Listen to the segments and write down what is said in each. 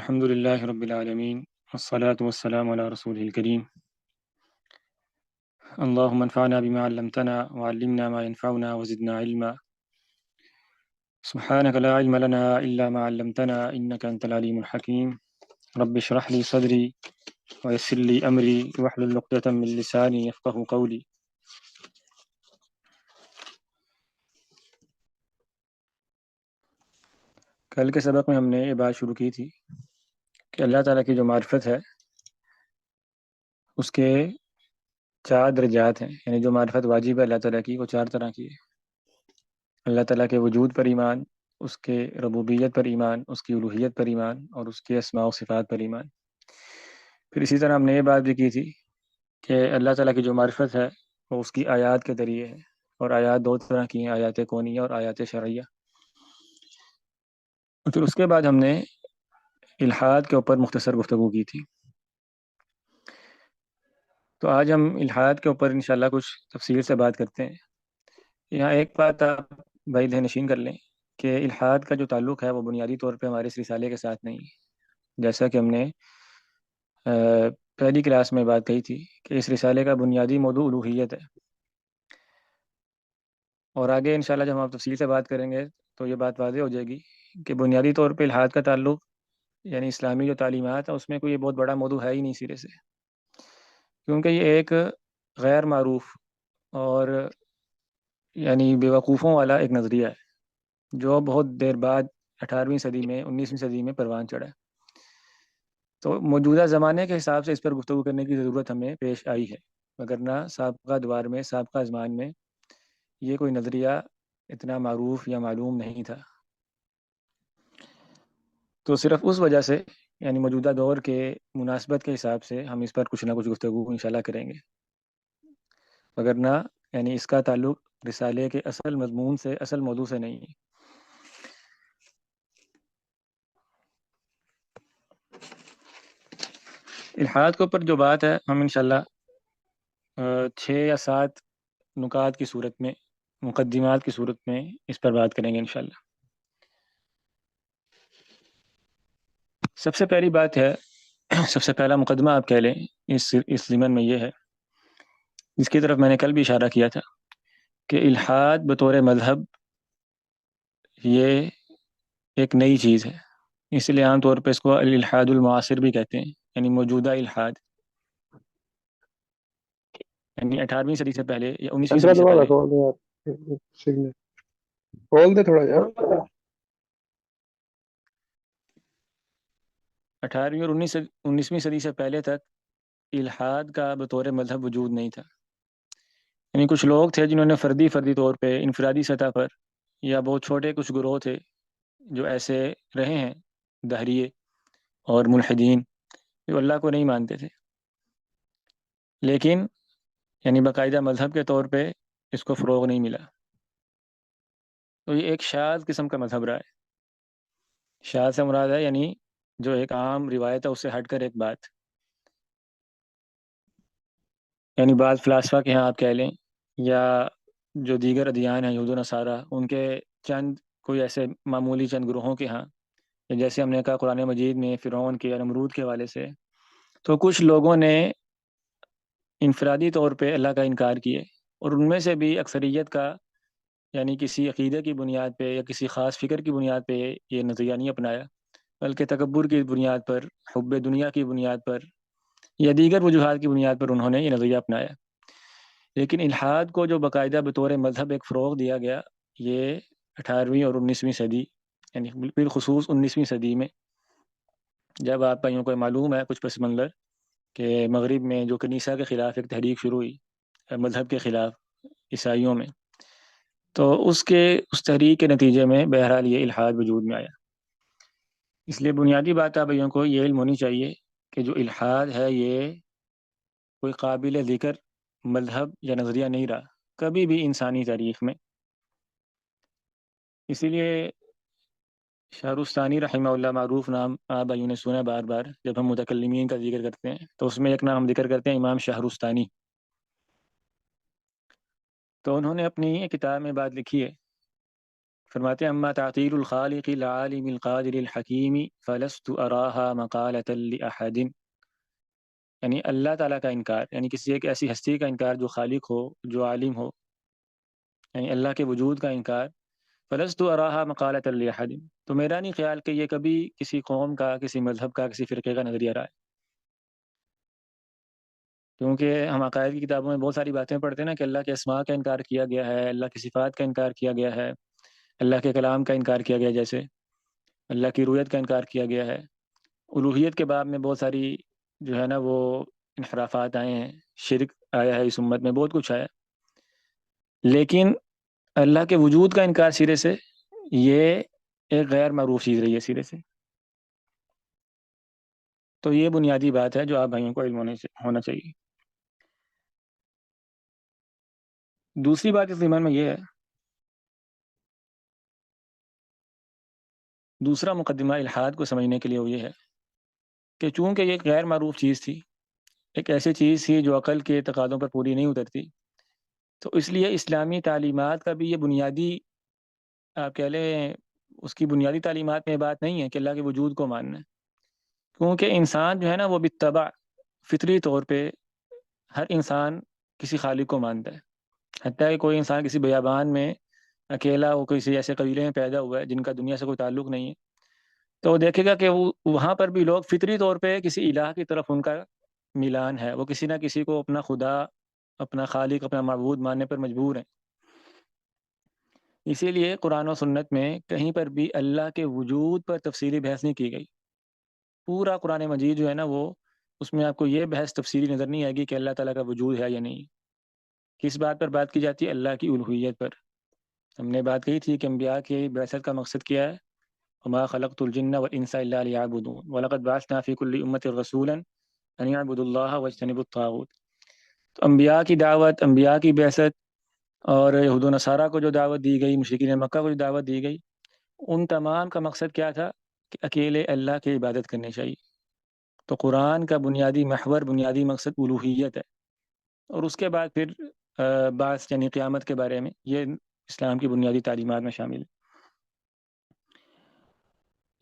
الحمد لله رب العالمين والصلاة والسلام على رسوله الكريم. اللهم انفعنا بما علمتنا وعلمنا ما ينفعنا وزدنا علما. سبحانك لا علم لنا إلا ما علمتنا إنك أنت العليم الحكيم. رب اشرح لي صدري ويسر لي أمري واحلل عقدة من لساني يفقه قولي. کل کے سبق میں ہم نے یہ بات شروع کی تھی کہ اللہ تعالیٰ کی جو معرفت ہے اس کے 4 درجات ہیں، یعنی جو معرفت واجب ہے اللہ تعالیٰ کی وہ 4 طرح کی ہے۔ اللہ تعالیٰ کے وجود پر ایمان، اس کے ربوبیت پر ایمان، اس کی الوہیت پر ایمان اور اس کے اسماء و صفات پر ایمان۔ پھر اسی طرح ہم نے یہ بات بھی کی تھی کہ اللہ تعالیٰ کی جو معرفت ہے وہ اس کی آیات کے ذریعے ہے، اور آیات 2 طرح کی ہیں، آیات کونیہ اور آیات شرعیہ۔ اور پھر اس کے بعد ہم نے الحاد کے اوپر مختصر گفتگو کی تھی۔ تو آج ہم الحاد کے اوپر انشاءاللہ کچھ تفصیل سے بات کرتے ہیں۔ یہاں ایک بات آپ بھائی ذہن نشین کر لیں کہ الحاد کا جو تعلق ہے وہ بنیادی طور پہ ہمارے اس رسالے کے ساتھ نہیں ہے، جیسا کہ ہم نے پہلی کلاس میں بات کہی تھی کہ اس رسالے کا بنیادی موضوع الوہیت ہے، اور آگے انشاءاللہ جب ہم تفصیل سے بات کریں گے تو یہ بات واضح ہو جائے گی کہ بنیادی طور پہ الحاد کا تعلق یعنی اسلامی جو تعلیمات ہیں اس میں کوئی بہت بڑا موضوع ہے ہی نہیں سرے سے، کیونکہ یہ ایک غیر معروف اور یعنی بیوقوفوں والا ایک نظریہ ہے جو بہت دیر بعد 18ویں صدی میں 19ویں صدی میں پروان چڑھا ہے۔ تو موجودہ زمانے کے حساب سے اس پر گفتگو کرنے کی ضرورت ہمیں پیش آئی ہے، وگرنہ سابقہ دوار میں سابقہ ازمان میں یہ کوئی نظریہ اتنا معروف یا معلوم نہیں تھا۔ تو صرف اس وجہ سے یعنی موجودہ دور کے مناسبت کے حساب سے ہم اس پر کچھ نہ کچھ گفتگو انشاءاللہ کریں گے، وگرنہ یعنی اس کا تعلق رسالے کے اصل مضمون سے، اصل موضوع سے نہیں ہے۔ الحاد کے اوپر جو بات ہے ہم انشاءاللہ 6 یا 7 نکات کی صورت میں، مقدمات کی صورت میں اس پر بات کریں گے انشاءاللہ۔ سب سے پہلی بات ہے، سب سے پہلا مقدمہ آپ کہہ لیں اس ضمن میں یہ ہے، جس کی طرف میں نے کل بھی اشارہ کیا تھا کہ الحاد بطور مذہب یہ ایک نئی چیز ہے، اس لیے عام طور پہ اس کو الالحاد المعاصر بھی کہتے ہیں، یعنی موجودہ الحاد، یعنی 18ویں صدی سے پہلے یا 19ویں انترا صدی سے دوبارہ پہلے۔ کھول دے یار، سگنل کھول دے تھوڑا یار۔ 18ویں اور 19ویں صدی سے پہلے تک الحاد کا بطور مذہب وجود نہیں تھا، یعنی کچھ لوگ تھے جنہوں نے فردی طور پہ انفرادی سطح پر یا بہت چھوٹے کچھ گروہ تھے جو ایسے رہے ہیں دہریے اور ملحدین جو اللہ کو نہیں مانتے تھے، لیکن یعنی باقاعدہ مذہب کے طور پہ اس کو فروغ نہیں ملا۔ تو یہ ایک شاذ قسم کا مذہب رہا ہے۔ شاذ سے مراد ہے یعنی جو ایک عام روایت ہے اس سے ہٹ کر ایک بات، یعنی بعض فلاسفہ کے ہاں آپ کہہ لیں یا جو دیگر ادیان ہیں یہود و نصارہ ان کے چند کوئی ایسے معمولی چند گروہوں کے ہاں، جیسے ہم نے کہا قرآن مجید میں فرعون کے یا نمرود کے حوالے سے، تو کچھ لوگوں نے انفرادی طور پہ اللہ کا انکار کیے، اور ان میں سے بھی اکثریت کا یعنی کسی عقیدے کی بنیاد پہ یا کسی خاص فکر کی بنیاد پہ یہ نظریہ نہیں اپنایا، بلکہ تکبر کی بنیاد پر، حب دنیا کی بنیاد پر یا دیگر وجوہات کی بنیاد پر انہوں نے یہ نظریہ اپنایا۔ لیکن الحاد کو جو باقاعدہ بطور مذہب ایک فروغ دیا گیا یہ 18ویں اور 19ویں صدی یعنی بالخصوص 19ویں صدی میں، جب آپ بھائیوں کو معلوم ہے کچھ پس منظر کہ مغرب میں جو کنیسہ کے خلاف ایک تحریک شروع ہوئی مذہب کے خلاف عیسائیوں میں، تو اس تحریک کے نتیجے میں بہرحال یہ الحاد وجود میں آیا۔ اس لیے بنیادی بات آپ بھائیوں کو یہ علم ہونی چاہیے کہ جو الحاد ہے یہ کوئی قابل ذکر مذہب یا نظریہ نہیں رہا کبھی بھی انسانی تاریخ میں۔ اسی لیے شہرستانی رحمہ اللہ، معروف نام آپ بھائیوں نے سنا بار بار جب ہم متکلمین کا ذکر کرتے ہیں تو اس میں ایک نام ہم ذکر کرتے ہیں امام شہرستانی۔ تو انہوں نے اپنی کتاب میں بات لکھی ہے فرماتے ہیں اما تعطیل الخالق العالم القادر الحکیم فلست اراها مقالة لأحد، یعنی اللہ تعالیٰ کا انکار، یعنی کسی ایک ایسی ہستی کا انکار جو خالق ہو، جو عالم ہو، یعنی اللہ کے وجود کا انکار، فلست اراها مقالة لأحد، تو میرا نہیں خیال کہ یہ کبھی کسی قوم کا، کسی مذہب کا، کسی فرقے کا نظریہ رہا ہے، کیونکہ ہم عقائد کی کتابوں میں بہت ساری باتیں پڑھتے ہیں نا کہ اللہ کے اسماء کا انکار کیا گیا ہے، اللہ کی صفات کا انکار کیا گیا ہے، اللہ کے کلام کا انکار کیا گیا، جیسے اللہ کی رویت کا انکار کیا گیا ہے، الوہیت کے باب میں بہت ساری جو ہے نا وہ انحرافات آئے ہیں، شرک آیا ہے اس امت میں، بہت کچھ آیا، لیکن اللہ کے وجود کا انکار سرے سے یہ ایک غیر معروف چیز رہی ہے سرے سے. تو یہ بنیادی بات ہے جو آپ بھائیوں کو علم ہونا چاہیے. دوسری بات اس ضمن میں یہ ہے، دوسرا مقدمہ الحاد کو سمجھنے کے لیے وہ یہ ہے کہ چونکہ یہ ایک غیر معروف چیز تھی، ایک ایسی چیز تھی جو عقل کے تقاضوں پر پوری نہیں اترتی، تو اس لیے اسلامی تعلیمات کا بھی یہ بنیادی، آپ کہہ لیں اس کی بنیادی تعلیمات میں یہ بات نہیں ہے کہ اللہ کے وجود کو ماننا ہے، کیونکہ انسان جو ہے نا وہ بالطبع فطری طور پہ ہر انسان کسی خالق کو مانتا ہے، حتیٰ کہ کوئی انسان کسی بیابان میں اکیلا وہ کسی ایسے قبیلے میں پیدا ہوا ہے جن کا دنیا سے کوئی تعلق نہیں ہے، تو وہ دیکھے گا کہ وہاں پر بھی لوگ فطری طور پہ کسی الہ کی طرف ان کا میلان ہے، وہ کسی نہ کسی کو اپنا خدا، اپنا خالق، اپنا معبود ماننے پر مجبور ہیں. اسی لیے قرآن و سنت میں کہیں پر بھی اللہ کے وجود پر تفصیلی بحث نہیں کی گئی. پورا قرآن مجید جو ہے نا وہ، اس میں آپ کو یہ بحث تفصیلی نظر نہیں آئے گی کہ اللہ تعالیٰ کا وجود ہے یا نہیں. کس بات پر بات کی جاتی ہے؟ اللہ کی الوہیت پر. ہم نے بات کہی تھی کہ انبیاء کی بعثت کا مقصد کیا ہے؟ وما خلقت الجن والانس الا ليعبدون ولقد بعثنا في كل امة رسولا ان يعبدوا الله واجتنبوا الطاغوت. تو انبیاء کی دعوت، انبیاء کی بعثت، اور یہود و نصارہ کو جو دعوت دی گئی، مشرکین مکہ کو جو دعوت دی گئی، ان تمام کا مقصد کیا تھا؟ کہ اکیلے اللہ کی عبادت کرنی چاہیے. تو قرآن کا بنیادی محور، بنیادی مقصد الوہیت ہے، اور اس کے بعد پھر بعث یعنی قیامت کے بارے میں، یہ اسلام کی بنیادی تعلیمات میں شامل ہے.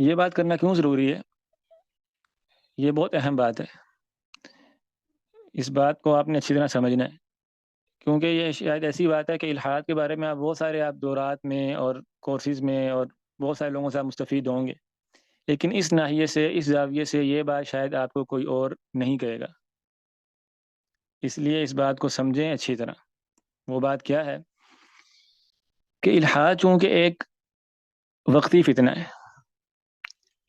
یہ بات کرنا کیوں ضروری ہے؟ یہ بہت اہم بات ہے، اس بات کو آپ نے اچھی طرح سمجھنا ہے، کیونکہ یہ شاید ایسی بات ہے کہ الحاد کے بارے میں آپ بہت سارے آپ دورات میں اور کورسز میں اور بہت سارے لوگوں سے آپ مستفید ہوں گے، لیکن اس ناحیے سے، اس زاویے سے یہ بات شاید آپ کو کوئی اور نہیں کہے گا. اس لیے اس بات کو سمجھیں اچھی طرح. وہ بات کیا ہے کہ الحاد چونکہ ایک وقتی فتنہ ہے،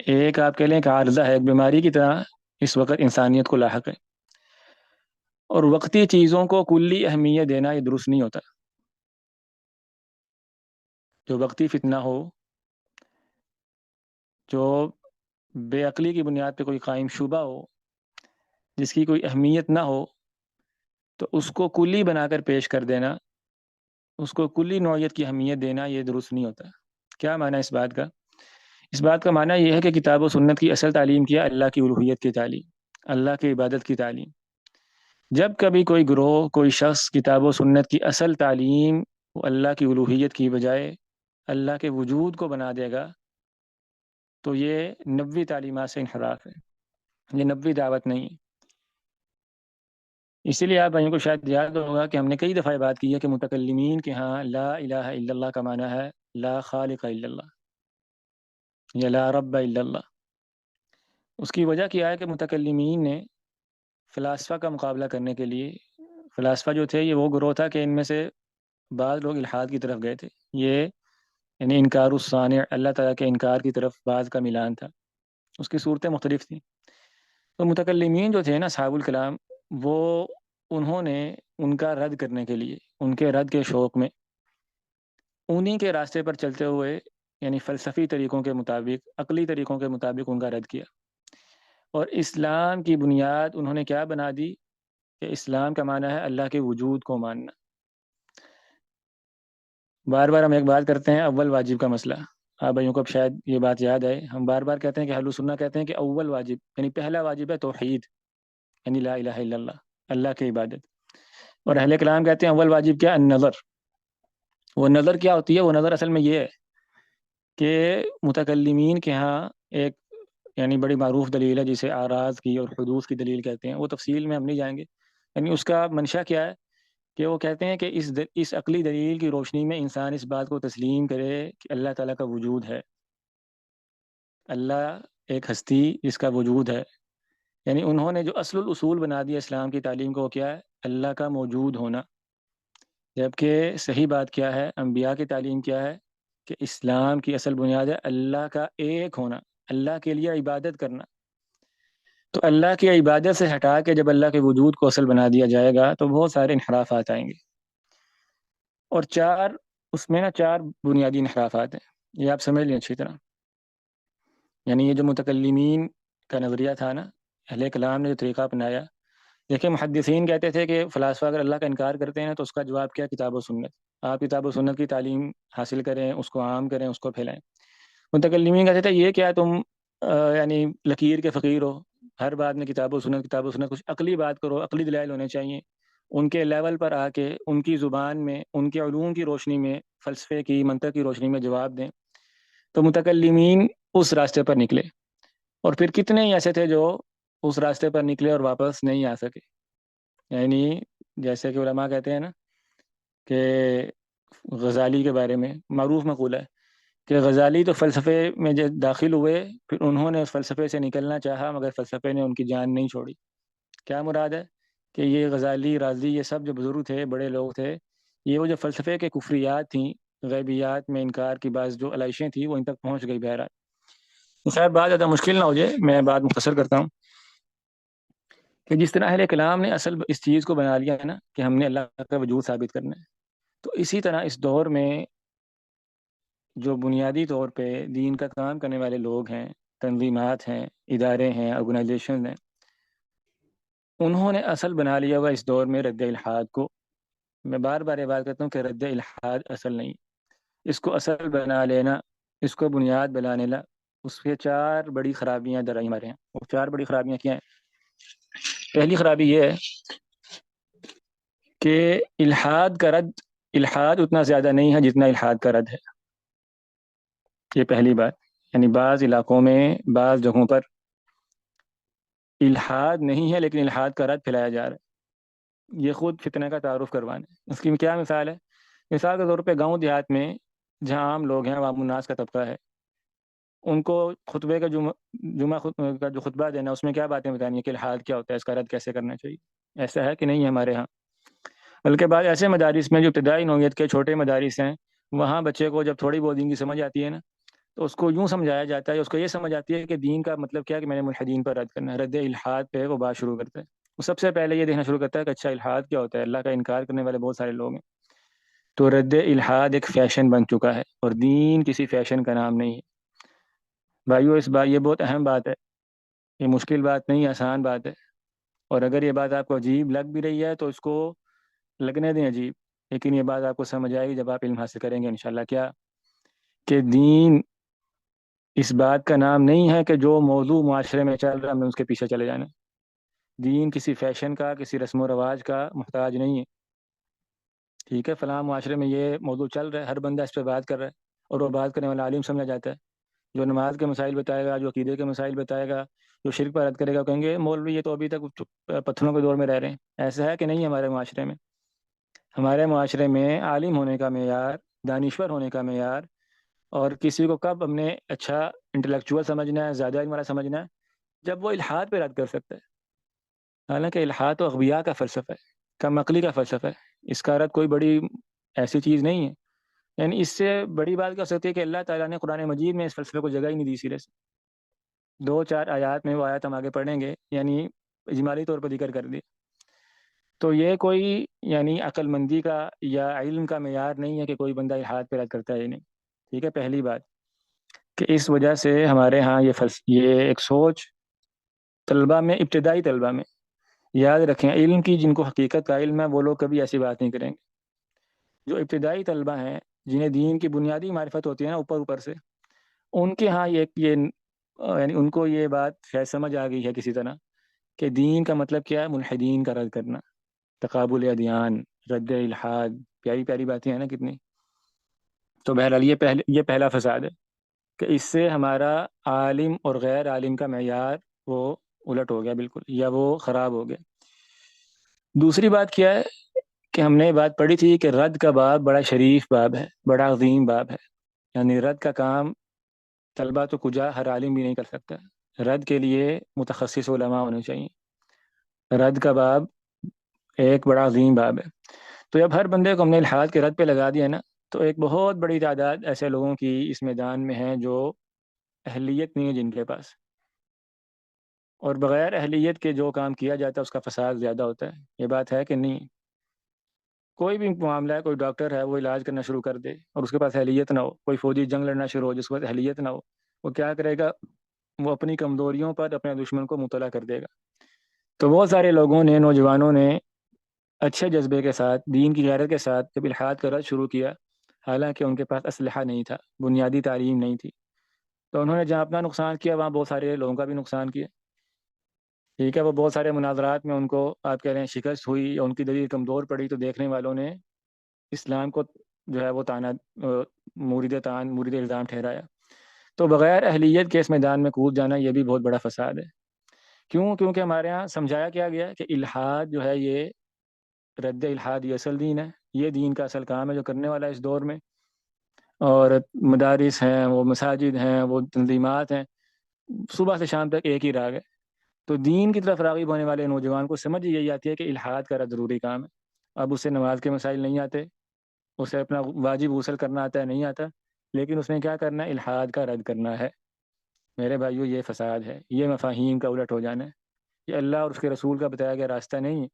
ایک آپ کہہ لیں کہ عارضہ ہے، ایک بیماری کی طرح اس وقت انسانیت کو لاحق ہے، اور وقتی چیزوں کو کلی اہمیت دینا یہ درست نہیں ہوتا. جو وقتی فتنہ ہو، جو بے عقلی کی بنیاد پہ کوئی قائم شبہ ہو، جس کی کوئی اہمیت نہ ہو، تو اس کو کلی بنا کر پیش کر دینا، اس کو کلی نوعیت کی اہمیت دینا، یہ درست نہیں ہوتا. کیا معنی اس بات کا؟ اس بات کا معنی یہ ہے کہ کتاب و سنت کی اصل تعلیم کیا؟ اللہ کی الوہیت کی تعلیم، اللہ کی عبادت کی تعلیم. جب کبھی کوئی گروہ، کوئی شخص کتاب و سنت کی اصل تعلیم وہ اللہ کی الوہیت کی بجائے اللہ کے وجود کو بنا دے گا، تو یہ نبوی تعلیمات سے انحراف ہے، یہ نبوی دعوت نہیں ہے. اسی لیے آپ بھائیوں کو شاید یاد ہوگا کہ ہم نے کئی دفعہ بات کی ہے کہ متکلمین کے ہاں لا الہ الا اللہ کا معنی ہے لا خالق الا اللہ یا لا رب الا اللہ. اس کی وجہ کیا ہے کہ متکلمین نے فلاسفہ کا مقابلہ کرنے کے لیے، فلاسفہ جو تھے یہ وہ گروہ تھا کہ ان میں سے بعض لوگ الحاد کی طرف گئے تھے، یہ یعنی انکار الصانع، اللہ تعالیٰ کے انکار کی طرف بعض کا میلان تھا، اس کی صورتیں مختلف تھیں. تو متکلمین جو تھے نا اصحاب الکلام، وہ انہوں نے ان کا رد کرنے کے لیے، ان کے رد کے شوق میں انہی کے راستے پر چلتے ہوئے، یعنی فلسفی طریقوں کے مطابق، عقلی طریقوں کے مطابق ان کا رد کیا، اور اسلام کی بنیاد انہوں نے کیا بنا دی کہ اسلام کا معنی ہے اللہ کے وجود کو ماننا. بار بار ہم ایک بات کرتے ہیں اول واجب کا مسئلہ، آپ بھائیوں کو اب شاید یہ بات یاد ہے، ہم بار بار کہتے ہیں کہ اہل سنہ کہتے ہیں کہ اول واجب یعنی پہلا واجب ہے توحید، یعنی لا الہ الا اللہ، اللہ کی عبادت. اور اہل کلام کہتے ہیں اول واجب کیا؟ النظر. وہ نظر کیا ہوتی ہے؟ وہ نظر اصل میں یہ ہے کہ متکلمین کے ہاں ایک یعنی بڑی معروف دلیل ہے جسے آراز کی اور حدوث کی دلیل کہتے ہیں، وہ تفصیل میں ہم نہیں جائیں گے، یعنی اس کا منشا کیا ہے کہ وہ کہتے ہیں کہ اس عقلی دلیل کی روشنی میں انسان اس بات کو تسلیم کرے کہ اللہ تعالیٰ کا وجود ہے، اللہ ایک ہستی جس کا وجود ہے، یعنی انہوں نے جو اصل الاصول بنا دیا اسلام کی تعلیم کو، وہ کیا ہے؟ اللہ کا موجود ہونا۔ جبکہ صحیح بات کیا ہے، انبیاء کی تعلیم کیا ہے کہ اسلام کی اصل بنیاد ہے اللہ کا ایک ہونا، اللہ کے لیے عبادت کرنا۔ تو اللہ کی عبادت سے ہٹا کے جب اللہ کے وجود کو اصل بنا دیا جائے گا تو بہت سارے انحرافات آئیں گے، اور اس میں نا چار بنیادی انحرافات ہیں، یہ آپ سمجھ لیں اچھی طرح۔ یعنی یہ جو متکلمین کا نظریہ تھا نا، اہل کلام نے جو طریقہ اپنایا، دیکھیں محدثین کہتے تھے کہ فلاسفہ اگر اللہ کا انکار کرتے ہیں تو اس کا جواب کیا؟ کتاب و سنت۔ آپ کتاب و سنت کی تعلیم حاصل کریں، اس کو عام کریں، اس کو پھیلائیں۔ متکلمین کہتے تھے یہ کیا تم یعنی لکیر کے فقیر ہو، ہر بات میں کتاب و سنت، کچھ عقلی بات کرو، عقلی دلائل ہونے چاہیے۔ ان کے لیول پر آ کے ان کی زبان میں، ان کے علوم کی روشنی میں، فلسفے کی، منطق کی روشنی میں جواب دیں۔ تو متکلمین اس راستے پر نکلے، اور پھر کتنے ہی ایسے تھے جو اس راستے پر نکلے اور واپس نہیں آ سکے۔ یعنی جیسے کہ علماء کہتے ہیں نا کہ غزالی کے بارے میں معروف مقولہ ہے کہ غزالی تو فلسفے میں جب داخل ہوئے، پھر انہوں نے اس فلسفے سے نکلنا چاہا مگر فلسفے نے ان کی جان نہیں چھوڑی۔ کیا مراد ہے؟ کہ یہ غزالی، رازی، یہ سب جو بزرگ تھے، بڑے لوگ تھے، یہ وہ جو فلسفے کے کفریات تھیں، غیبیات میں انکار کی بعض جو علائشیں تھیں، وہ ان تک پہنچ گئی بہرحال۔ خیر بات زیادہ مشکل نہ ہو جائے، میں بات مختصر کرتا ہوں کہ جس طرح اہل کلام نے اصل اس چیز کو بنا لیا ہے نا کہ ہم نے اللہ کا وجود ثابت کرنا ہے، تو اسی طرح اس دور میں جو بنیادی طور پہ دین کا کام کرنے والے لوگ ہیں، تنظیمات ہیں، ادارے ہیں، آرگنائزیشن ہیں، انہوں نے اصل بنا لیا ہوا اس دور میں رد الحاد کو۔ میں بار بار یہ بات کرتا ہوں کہ رد الحاد اصل نہیں، اس کو اصل بنا لینا، اس کو بنیاد بنا لینا، اس کے چار بڑی خرابیاں در ہمارے ہیں۔ وہ چار بڑی خرابیاں کیا ہیں؟ پہلی خرابی یہ ہے کہ الحاد کا رد، الحاد اتنا زیادہ نہیں ہے جتنا الحاد کا رد ہے۔ یہ پہلی بات، یعنی بعض علاقوں میں، بعض جگہوں پر الحاد نہیں ہے لیکن الحاد کا رد پھیلایا جا رہا ہے، یہ خود فتنہ کا تعارف کروانا ہے۔ اس کی کیا مثال ہے؟ مثال کے طور پہ گاؤں دیہات میں جہاں عام لوگ ہیں، عوام الناس کا طبقہ ہے، ان کو خطبے کا جمعہ کا جو خطبہ دینا، اس میں کیا باتیں بتانی ہے کہ الحاد کیا ہوتا ہے، اس کا رد کیسے کرنا چاہیے؟ ایسا ہے کہ نہیں ہے ہمارے ہاں؟ بلکہ بعض ایسے مدارس میں جو ابتدائی نوعیت کے چھوٹے مدارس ہیں، وہاں بچے کو جب تھوڑی بہت دین کی سمجھ آتی ہے نا، تو اس کو یوں سمجھایا جاتا ہے، اس کو یہ سمجھ آتی ہے کہ دین کا مطلب کیا ہے کہ میں نے ملحدین پر رد کرنا ہے، رد الحاد پہ وہ بات شروع کرتا ہے۔ وہ سب سے پہلے یہ دیکھنا شروع کرتا ہے کہ اچھا الحاد کیا ہوتا ہے، اللہ کا انکار کرنے والے بہت سارے لوگ ہیں۔ تو رد الحاد ایک فیشن بن چکا ہے، اور دین کسی فیشن کا نام نہیں ہے۔ بھائیو اس بات، یہ بہت اہم بات ہے، یہ مشکل بات نہیں، آسان بات ہے، اور اگر یہ بات آپ کو عجیب لگ بھی رہی ہے تو اس کو لگنے دیں عجیب، لیکن یہ بات آپ کو سمجھ آئے گی جب آپ علم حاصل کریں گے انشاءاللہ۔ کیا کہ دین اس بات کا نام نہیں ہے کہ جو موضوع معاشرے میں چل رہا ہے ہمیں اس کے پیچھے چلے جانا ہے۔ دین کسی فیشن کا، کسی رسم و رواج کا محتاج نہیں ہے۔ ٹھیک ہے، فلاں معاشرے میں یہ موضوع چل رہا ہے، ہر بندہ اس پہ بات کر رہا ہے، اور وہ بات کرنے والا عالم سمجھا جاتا ہے، جو نماز کے مسائل بتائے گا، جو عقیدے کے مسائل بتائے گا، جو شرک پر رد کرے گا، کہیں گے مولوی یہ تو ابھی تک پتھروں کے دور میں رہ رہے ہیں۔ ایسا ہے کہ نہیں ہمارے معاشرے میں؟ ہمارے معاشرے میں عالم ہونے کا معیار، دانشور ہونے کا معیار، اور کسی کو کب ہم نے اچھا انٹلیکچوئل سمجھنا ہے، زیادہ علم والا سمجھنا ہے، جب وہ الحاد پہ رد کر سکتا ہے۔ حالانکہ الحاد تو اغبیاء کا فلسفہ ہے، کم عقلی کا فلسفہ ہے، اس کا رد کوئی بڑی ایسی چیز نہیں ہے۔ یعنی اس سے بڑی بات کر سکتے ہے کہ اللہ تعالیٰ نے قرآن مجید میں اس فلسفے کو جگہ ہی نہیں دی سرے سے۔ دو چار آیات میں، وہ آیات ہم آگے پڑھیں گے، یعنی اجمالی طور پر ذکر کر دی۔ تو یہ کوئی یعنی عقل مندی کا یا علم کا معیار نہیں ہے کہ کوئی بندہ الحاد پہ رد کرتا ہے، یہ نہیں۔ ٹھیک ہے، پہلی بات کہ اس وجہ سے ہمارے ہاں یہ ایک سوچ طلبہ میں، ابتدائی طلبہ میں، یاد رکھیں علم کی جن کو حقیقت کا علم ہے وہ لوگ کبھی ایسی بات نہیں کریں گے۔ جو ابتدائی طلبہ ہیں، جنہیں دین کی بنیادی معرفت ہوتی ہے نا اوپر اوپر سے، ان کے ہاں یہ یعنی ان کو یہ بات شاید سمجھ آ گئی ہے کسی طرح کہ دین کا مطلب کیا ہے، ملحدین کا رد کرنا، تقابل ادیان، رد الحاد، پیاری پیاری باتیں ہیں نا کتنی۔ تو بہرحال یہ پہلا فساد ہے۔ کہ اس سے ہمارا عالم اور غیر عالم کا معیار وہ الٹ ہو گیا بالکل، یا وہ خراب ہو گیا۔ دوسری بات کیا ہے کہ ہم نے یہ بات پڑھی تھی کہ رد کا باب بڑا شریف باب ہے، بڑا عظیم باب ہے، یعنی رد کا کام طلبہ تو کجا ہر عالم بھی نہیں کر سکتا، رد کے لیے متخصص علماء ہونے چاہیے۔ رد کا باب ایک بڑا عظیم باب ہے۔ تو جب ہر بندے کو ہم نے الحاد کے رد پہ لگا دیا نا، تو ایک بہت بڑی تعداد ایسے لوگوں کی اس میدان میں ہے جو اہلیت نہیں ہے جن کے پاس، اور بغیر اہلیت کے جو کام کیا جاتا ہے اس کا فساد زیادہ ہوتا ہے۔ یہ بات ہے کہ نہیں؟ کوئی بھی معاملہ ہے، کوئی ڈاکٹر ہے وہ علاج کرنا شروع کر دے اور اس کے پاس اہلیت نہ ہو، کوئی فوجی جنگ لڑنا شروع ہو جس کے پاس اہلیت نہ ہو، وہ کیا کرے گا؟ وہ اپنی کمزوریوں پر اپنے دشمن کو مطلع کر دے گا۔ تو بہت سارے لوگوں نے، نوجوانوں نے اچھے جذبے کے ساتھ، دین کی غیرت کے ساتھ جب الحاد کا رد شروع کیا، حالانکہ ان کے پاس اسلحہ نہیں تھا، بنیادی تعلیم نہیں تھی، تو انہوں نے جہاں اپنا نقصان کیا وہاں بہت سارے لوگوں کا بھی نقصان کیا۔ ٹھیک ہے، وہ بہت سارے مناظرات میں ان کو آپ کہہ رہے ہیں شکست ہوئی یا ان کی دلیل کمزور پڑی، تو دیکھنے والوں نے اسلام کو جو ہے وہ مورد تان، مورد الزام ٹھہرایا۔ تو بغیر اہلیت کے اس میدان میں کود جانا یہ بھی بہت بڑا فساد ہے۔ کیوں؟ کیونکہ ہمارے ہاں سمجھایا کیا گیا کہ الحاد جو ہے یہ رد الحاد یہ اصل دین ہے، یہ دین کا اصل کام ہے جو کرنے والا ہے اس دور میں۔ اور مدارس ہیں، وہ مساجد ہیں، وہ تنظیمات ہیں، صبح سے شام تک ایک ہی راگ ہے۔ تو دین کی طرف راغب ہونے والے نوجوان کو سمجھ یہی آتی ہے کہ الحاد کا رد ضروری کام ہے۔ اب اسے نماز کے مسائل نہیں آتے، اسے اپنا واجب غسل کرنا آتا ہے نہیں آتا، لیکن اس نے کیا کرنا ہے؟ الحاد کا رد کرنا ہے۔ میرے بھائیو، یہ فساد ہے، یہ مفاہیم کا الٹ ہو جانا ہے، یہ اللہ اور اس کے رسول کا بتایا گیا راستہ نہیں ہے۔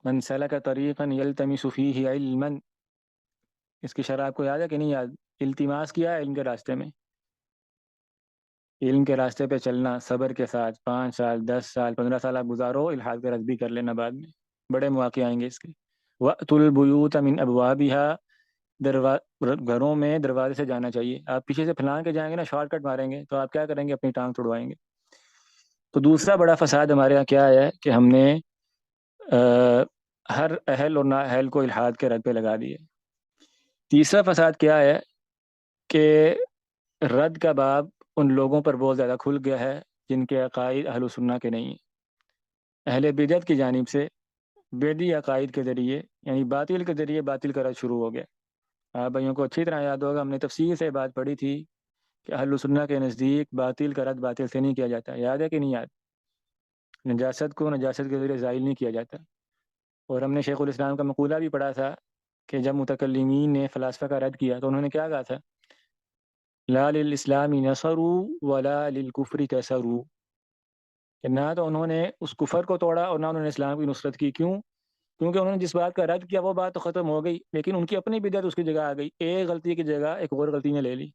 من سلک طریقا یلتمس فیہ علما، اس کی شرح آپ کو یاد ہے کہ نہیں یاد؟ التماس کیا ہے علم کے راستے میں، علم کے راستے پہ چلنا صبر کے ساتھ، 5 سال 10 سال 15 سال آپ گزارو، الحاد کا رد بھی کر لینا بعد میں، بڑے مواقع آئیں گے اس کے۔ وَأْتُوا الْبُيُوتَ مِنْ أَبْوَابِهَا، گھروں میں دروازے سے جانا چاہیے۔ آپ پیچھے سے پھلان کے جائیں گے نا، شارٹ کٹ ماریں گے، تو آپ کیا کریں گے؟ اپنی ٹانگ توڑوائیں گے۔ تو دوسرا بڑا فساد ہمارے یہاں کیا ہے کہ ہم نے ہر اہل اور نااہل کو الحاد کے رد پہ لگا دیے۔ تیسرا فساد کیا ہے کہ رد کا باب ان لوگوں پر بہت زیادہ کھل گیا ہے جن کے عقائد اہل سنہ کے نہیں ہیں۔ اہل بدعت کی جانب سے بیدی عقائد کے ذریعے، یعنی باطل کے ذریعے باطل کا رد شروع ہو گیا۔ آپ بھائیوں کو اچھی طرح یاد ہوگا، ہم نے تفصیل سے بات پڑھی تھی کہ اہل سنہ کے نزدیک باطل کا رد باطل سے نہیں کیا جاتا، یاد ہے کہ نہیں یاد؟ نجاست کو نجاست کے ذریعے زائل نہیں کیا جاتا۔ اور ہم نے شیخ الاسلام کا مقولہ بھی پڑھا تھا کہ جب متکلمین نے فلاسفہ کا رد کیا تو انہوں نے کیا کہا تھا؟ لا للاسلام نصروا ولا للکفر کسروا، کہ نہ تو انہوں نے اس کفر کو توڑا اور نہ انہوں نے اسلام کی نصرت کی۔ کیوں؟ کیونکہ انہوں نے جس بات کا رد کیا وہ بات تو ختم ہو گئی، لیکن ان کی اپنی بدعت اس کی جگہ آ گئی، ایک غلطی کی جگہ ایک اور غلطی نے لے لی۔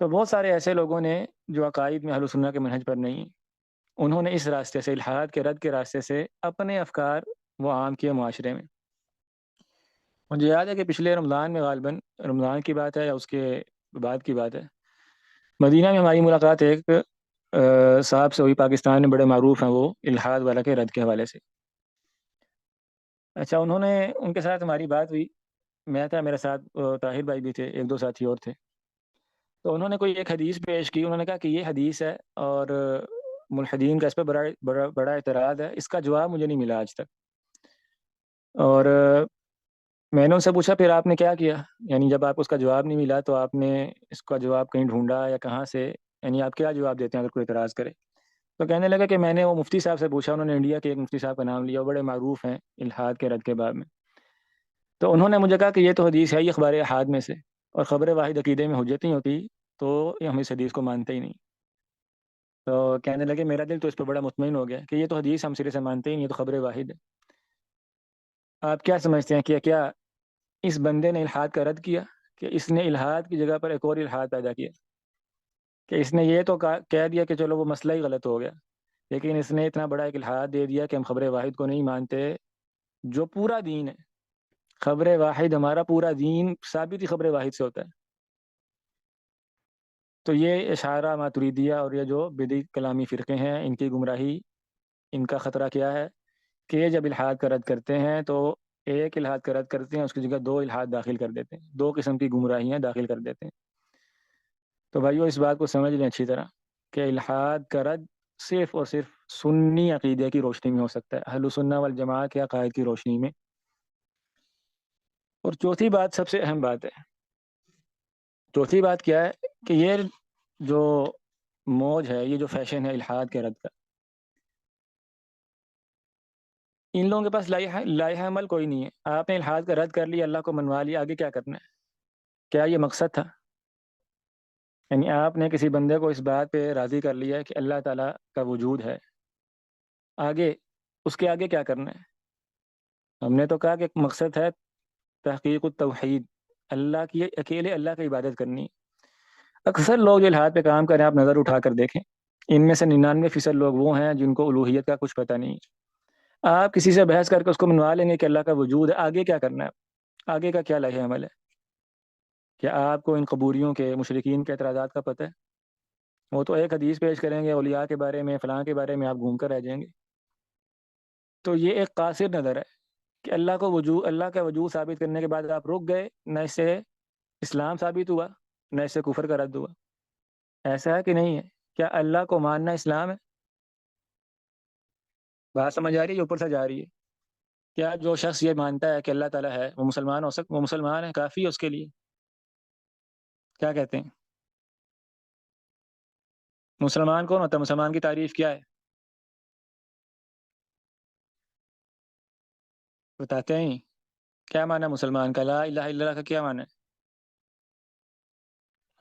تو بہت سارے ایسے لوگوں نے جو عقائد میں اہل سنہ کے منہج پر نہیں، انہوں نے اس راستے سے، الحاد کے رد کے راستے سے اپنے افکار وہ عام کیے معاشرے میں۔ مجھے یاد ہے کہ پچھلے رمضان میں، غالباً رمضان کی بات ہے یا اس کے بعد کی بات ہے، مدینہ میں ہماری ملاقات ایک صاحب سے ہوئی، پاکستان میں بڑے معروف ہیں وہ الحاد والا کے رد کے حوالے سے۔ اچھا، ان کے ساتھ ہماری بات ہوئی، میں تھا، میرے ساتھ طاہر بھائی بھی تھے، ایک دو ساتھی اور تھے۔ تو انہوں نے کوئی ایک حدیث پیش کی، انہوں نے کہا کہ یہ حدیث ہے اور ملحدین کا اس پہ بڑا اعتراض ہے، اس کا جواب مجھے نہیں ملا آج تک۔ اور میں نے ان سے پوچھا پھر آپ نے کیا کیا؟ یعنی جب آپ کو اس کا جواب نہیں ملا تو آپ نے اس کا جواب کہیں ڈھونڈا یا کہاں سے؟ یعنی آپ کیا جواب دیتے ہیں اگر کوئی اعتراض کرے؟ تو کہنے لگا کہ میں نے وہ مفتی صاحب سے پوچھا، انہوں نے انڈیا کے ایک مفتی صاحب کا نام لیا، وہ بڑے معروف ہیں الحاد کے رد کے باب میں۔ تو انہوں نے مجھے کہا کہ یہ تو حدیث ہے، یہ اخبار احاد میں سے، اور خبر واحد عقیدے میں حجت نہیں ہوتی، تو ہم اس حدیث کو مانتے ہی نہیں۔ تو کہنے لگے میرا دل تو اس پہ بڑا مطمئن ہو گیا کہ یہ تو حدیث ہم سرے سے مانتے ہی نہیں، یہ تو خبر واحد ہے۔ آپ کیا سمجھتے ہیں کہ کیا اس بندے نے الحاد کا رد کیا، کہ اس نے الحاد کی جگہ پر ایک اور الحاد پیدا کیا؟ کہ اس نے یہ تو کہہ دیا کہ چلو وہ مسئلہ ہی غلط ہو گیا، لیکن اس نے اتنا بڑا ایک الحاد دے دیا کہ ہم خبر واحد کو نہیں مانتے جو پورا دین ہے۔ خبر واحد، ہمارا پورا دین ثابت ہی خبر واحد سے ہوتا ہے۔ تو یہ اشارہ ماتریدیہ اور یہ جو بدعی کلامی فرقے ہیں، ان کی گمراہی، ان کا خطرہ کیا ہے کہ یہ جب الحاد کا رد کرتے ہیں تو ایک الحاد کا رد کرتے ہیں، اس کی جگہ دو الحاد داخل کر دیتے ہیں، دو قسم کی گمراہیاں داخل کر دیتے ہیں۔ تو بھائیو اس بات کو سمجھ لیں اچھی طرح کہ الحاد کا رد صرف اور صرف سنی عقیدے کی روشنی میں ہو سکتا ہے، اہل سنہ والجماعت کے عقائد کی روشنی میں۔ اور چوتھی بات سب سے اہم بات ہے، چوتھی بات کیا ہے کہ یہ جو موج ہے، یہ جو فیشن ہے الحاد کے رد کا، ان لوگوں کے پاس لائحہ عمل کوئی نہیں ہے۔ آپ نے الحاد کا رد کر لیا، اللہ کو منوا لیا، آگے کیا کرنا ہے؟ کیا یہ مقصد تھا؟ یعنی آپ نے کسی بندے کو اس بات پہ راضی کر لیا ہے کہ اللہ تعالیٰ کا وجود ہے، آگے اس کے آگے کیا کرنا ہے؟ ہم نے تو کہا کہ ایک مقصد ہے تحقیق التوحید، اللہ کی اکیلے اللہ کی عبادت کرنی۔ اکثر لوگ جو الحاد پہ کام کریں آپ نظر اٹھا کر دیکھیں، ان میں سے 99% لوگ وہ ہیں جن کو الوہیت کا کچھ پتہ نہیں ہے۔ آپ کسی سے بحث کر کے اس کو منوا لیں گے کہ اللہ کا وجود ہے، آگے کیا کرنا ہے؟ آگے کا کیا لائحہ عمل ہے؟ کیا آپ کو ان قبوریوں کے مشرکین کے اعتراضات کا پتہ ہے؟ وہ تو ایک حدیث پیش کریں گے اولیاء کے بارے میں، فلاں کے بارے میں، آپ گھوم کر رہ جائیں گے۔ تو یہ ایک قاصر نظر ہے کہ اللہ کا وجود ثابت کرنے کے بعد آپ رک گئے، نہ اس سے اسلام ثابت ہوا نہ اس سے کفر کا رد ہوا۔ ایسا ہے کہ نہیں ہے؟ کیا اللہ کو ماننا اسلام ہے؟ بات سمجھ آ رہی ہے؟ یہ اوپر سے جا رہی ہے۔ کیا جو شخص یہ مانتا ہے کہ اللہ تعالیٰ ہے وہ مسلمان وہ مسلمان ہے، کافی ہے اس کے لیے؟ کیا کہتے ہیں؟ مسلمان کون ہوتا ہے؟ مسلمان کی تعریف کیا ہے؟ بتاتے ہیں؟ کیا معنی ہے مسلمان کا؟ لا الہ الا اللہ کا کیا معنی ہے؟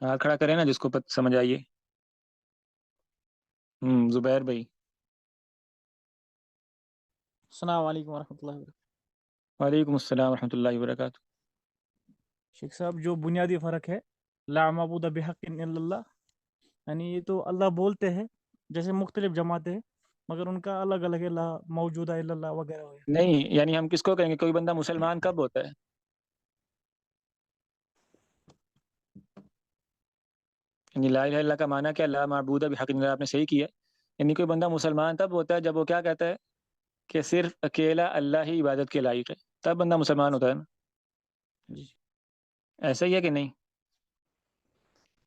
ہاتھ کھڑا کریں نا جس کو سمجھ آئیے۔ زبیر بھائی۔ السلام علیکم ورحمۃ اللہ وبرکاتہ۔ وعلیکم السلام ورحمۃ اللہ وبرکاتہ۔ شیخ صاحب جو بنیادی فرق ہے لا معبود بحق الا اللہ، یعنی یہ تو اللہ بولتے ہیں جیسے مختلف جماعتیں ہیں، مگر ان کا الگ الگ ہے، لا موجود الا اللہ وغیرہ وغیرہ۔ نہیں، یعنی ہم کس کو کہیں گے کوئی بندہ مسلمان کب ہوتا ہے؟ یعنی لا الہ الا اللہ کا معنی کیا؟ لا معبود بحق الا اللہ، آپ نے صحیح کیا۔ یعنی کوئی بندہ مسلمان تب ہوتا ہے جب وہ کیا کہتا ہے کہ صرف اکیلا اللہ ہی عبادت کے لائق ہے، تب بندہ مسلمان ہوتا ہے نا؟ جی ایسا ہی ہے کہ نہیں؟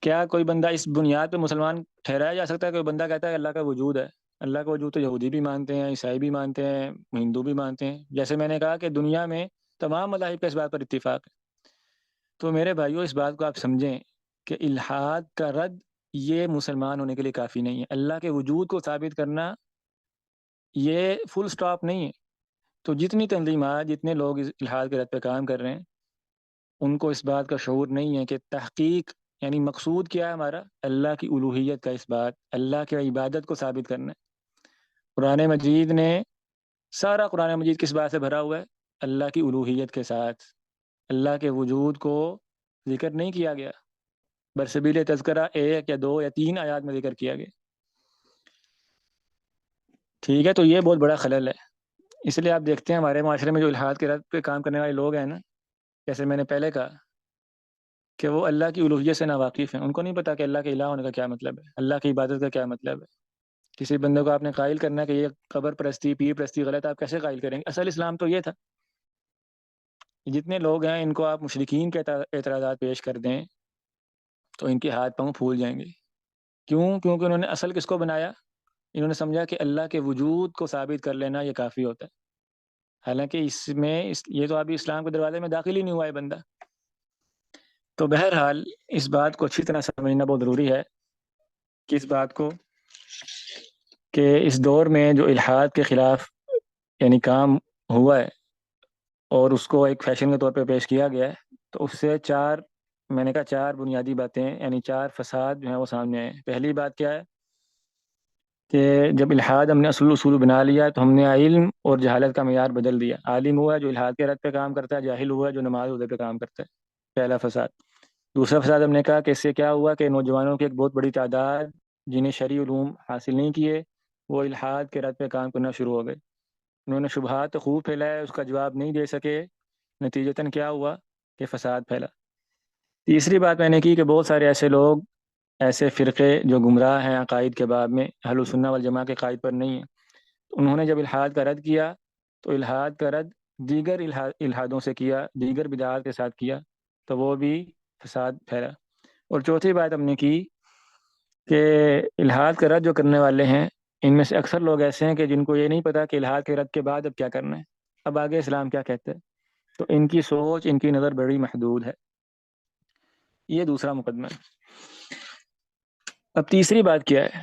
کیا کوئی بندہ اس بنیاد پہ مسلمان ٹھہرایا جا سکتا ہے؟ کوئی بندہ کہتا ہے اللہ کا وجود ہے، اللہ کا وجود تو یہودی بھی مانتے ہیں، عیسائی بھی مانتے ہیں، ہندو بھی مانتے ہیں، جیسے میں نے کہا کہ دنیا میں تمام مذاہب کا اس بات پر اتفاق ہے۔ تو میرے بھائیوں اس بات کو آپ سمجھیں کہ الحاد کا رد یہ مسلمان ہونے کے لیے کافی نہیں ہے۔ اللہ کے وجود کو ثابت کرنا یہ فل سٹاپ نہیں ہے۔ تو جتنی تنظیمات، جتنے لوگ اس الحاد کے رد پہ کام کر رہے ہیں، ان کو اس بات کا شعور نہیں ہے کہ تحقیق یعنی مقصود کیا ہے ہمارا؟ اللہ کی الوہیت کا اس بات، اللہ کی عبادت کو ثابت کرنا ہے۔ قرآن مجید نے سارا قرآن مجید کس بات سے بھرا ہوا ہے؟ اللہ کی الوہیت کے ساتھ۔ اللہ کے وجود کو ذکر نہیں کیا گیا، برسبیل تذکرہ 1 یا 2 یا 3 آیات میں ذکر کیا گیا۔ ٹھیک ہے، تو یہ بہت بڑا خلل ہے۔ اس لیے آپ دیکھتے ہیں ہمارے معاشرے میں جو الحاد کے رد پہ کام کرنے والے لوگ ہیں نا، جیسے میں نے پہلے کہا کہ وہ اللہ کی الوہیت سے ناواقف ہیں، ان کو نہیں پتا کہ اللہ کے الہ ہونے کا کیا مطلب ہے، اللہ کی عبادت کا کیا مطلب ہے۔ کسی بندے کو آپ نے قائل کرنا ہے کہ یہ قبر پرستی، پیر پرستی غلط ہے، آپ کیسے قائل کریں گے؟ اصل اسلام تو یہ تھا۔ جتنے لوگ ہیں ان کو آپ مشرکین کے اعتراضات پیش کر دیں تو ان کے ہاتھ پاؤں پھول جائیں گے۔ کیوں؟ کیونکہ انہوں نے اصل کس کو بنایا؟ انہوں نے سمجھا کہ اللہ کے وجود کو ثابت کر لینا یہ کافی ہوتا ہے، حالانکہ یہ تو ابھی اسلام کے دروازے میں داخل ہی نہیں ہوا ہے بندہ۔ تو بہرحال اس بات کو اچھی طرح سمجھنا بہت ضروری ہے کہ اس بات کو کہ اس دور میں جو الحاد کے خلاف یعنی کام ہوا ہے اور اس کو ایک فیشن کے طور پہ پیش کیا گیا ہے، تو اس سے میں نے کہا 4 بنیادی باتیں یعنی 4 فساد جو ہیں وہ سامنے آئے ہیں۔ پہلی بات کیا ہے کہ جب الحاد ہم نے اصول بنا لیا تو ہم نے علم اور جہالت کا معیار بدل دیا۔ عالم ہوا ہے جو الحاد کے رد پہ کام کرتا ہے، جاہل ہوا ہے جو نماز روزے پہ کام کرتا ہے، پہلا فساد۔ دوسرا فساد ہم نے کہا کہ اس سے کیا ہوا کہ نوجوانوں کی ایک بہت بڑی تعداد جنہیں شرعی علوم حاصل نہیں کیے وہ الحاد کے رد پہ کام کرنا شروع ہو گئے۔ انہوں نے شبہات تو خوب پھیلایا، اس کا جواب نہیں دے سکے، نتیجتاً کیا ہوا کہ فساد پھیلا۔ تیسری بات میں نے کی کہ بہت سارے ایسے لوگ، ایسے فرقے جو گمراہ ہیں عقائد کے باب میں، اہل سنہ والجماعت کے قائد پر نہیں ہیں، انہوں نے جب الحاد کا رد کیا تو الحاد کا رد دیگر الحادوں سے کیا، دیگر بدعات کے ساتھ کیا، تو وہ بھی فساد پھیلا۔ اور چوتھی بات ہم نے کی کہ الحاد کا رد جو کرنے والے ہیں ان میں سے اکثر لوگ ایسے ہیں کہ جن کو یہ نہیں پتا کہ الحاد کے رد کے بعد اب کیا کرنا ہے، اب آگے اسلام کیا کہتا ہے، تو ان کی سوچ، ان کی نظر بڑی محدود ہے۔ یہ دوسرا مقدمہ ہے۔ اب تیسری بات کیا ہے؟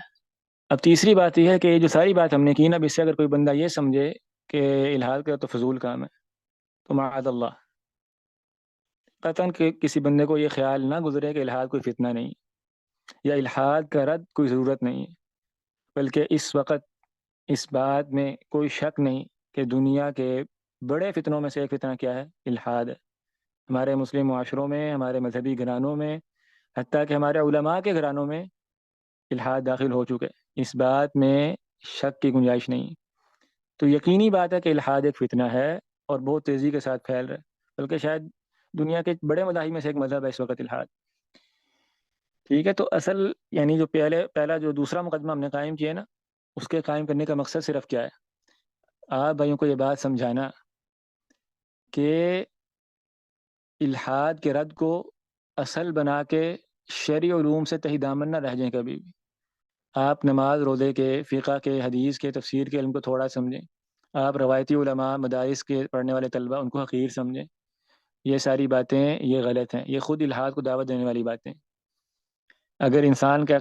اب تیسری بات یہ ہے کہ یہ جو ساری بات ہم نے کی نا، اب اس سے اگر کوئی بندہ یہ سمجھے کہ الحاد کا تو فضول کام ہے، تو معاذ اللہ، قطعاً کہ کسی بندے کو یہ خیال نہ گزرے کہ الحاد کوئی فتنہ نہیں یا الحاد کا رد کوئی ضرورت نہیں ہے، بلکہ اس وقت اس بات میں کوئی شک نہیں کہ دنیا کے بڑے فتنوں میں سے ایک فتنہ کیا ہے؟ الحاد ہے۔ ہمارے مسلم معاشروں میں، ہمارے مذہبی گھرانوں میں، حتیٰ کہ ہمارے علماء کے گھرانوں میں الحاد داخل ہو چکے، اس بات میں شک کی گنجائش نہیں۔ تو یقینی بات ہے کہ الحاد ایک فتنہ ہے اور بہت تیزی کے ساتھ پھیل رہا ہے، بلکہ شاید دنیا کے بڑے مذاہب میں سے ایک مذہب ہے اس وقت الحاد۔ ٹھیک ہے، تو اصل یعنی جو پہلا جو دوسرا مقدمہ ہم نے قائم کیا ہے نا، اس کے قائم کرنے کا مقصد صرف کیا ہے؟ آپ بھائیوں کو یہ بات سمجھانا کہ الحاد کے رد کو اصل بنا کے شرعی علوم سے تہی دامن نہ رہ جائیں کبھی بھی۔ آپ نماز روزے کے، فقہ کے، حدیث کے، تفسیر کے علم کو تھوڑا سمجھیں۔ آپ روایتی علماء، مدارس کے پڑھنے والے طلبہ، ان کو حقیر سمجھیں۔ یہ ساری باتیں یہ غلط ہیں، یہ خود الحاد کو دعوت دینے والی باتیں۔ اگر انسان کا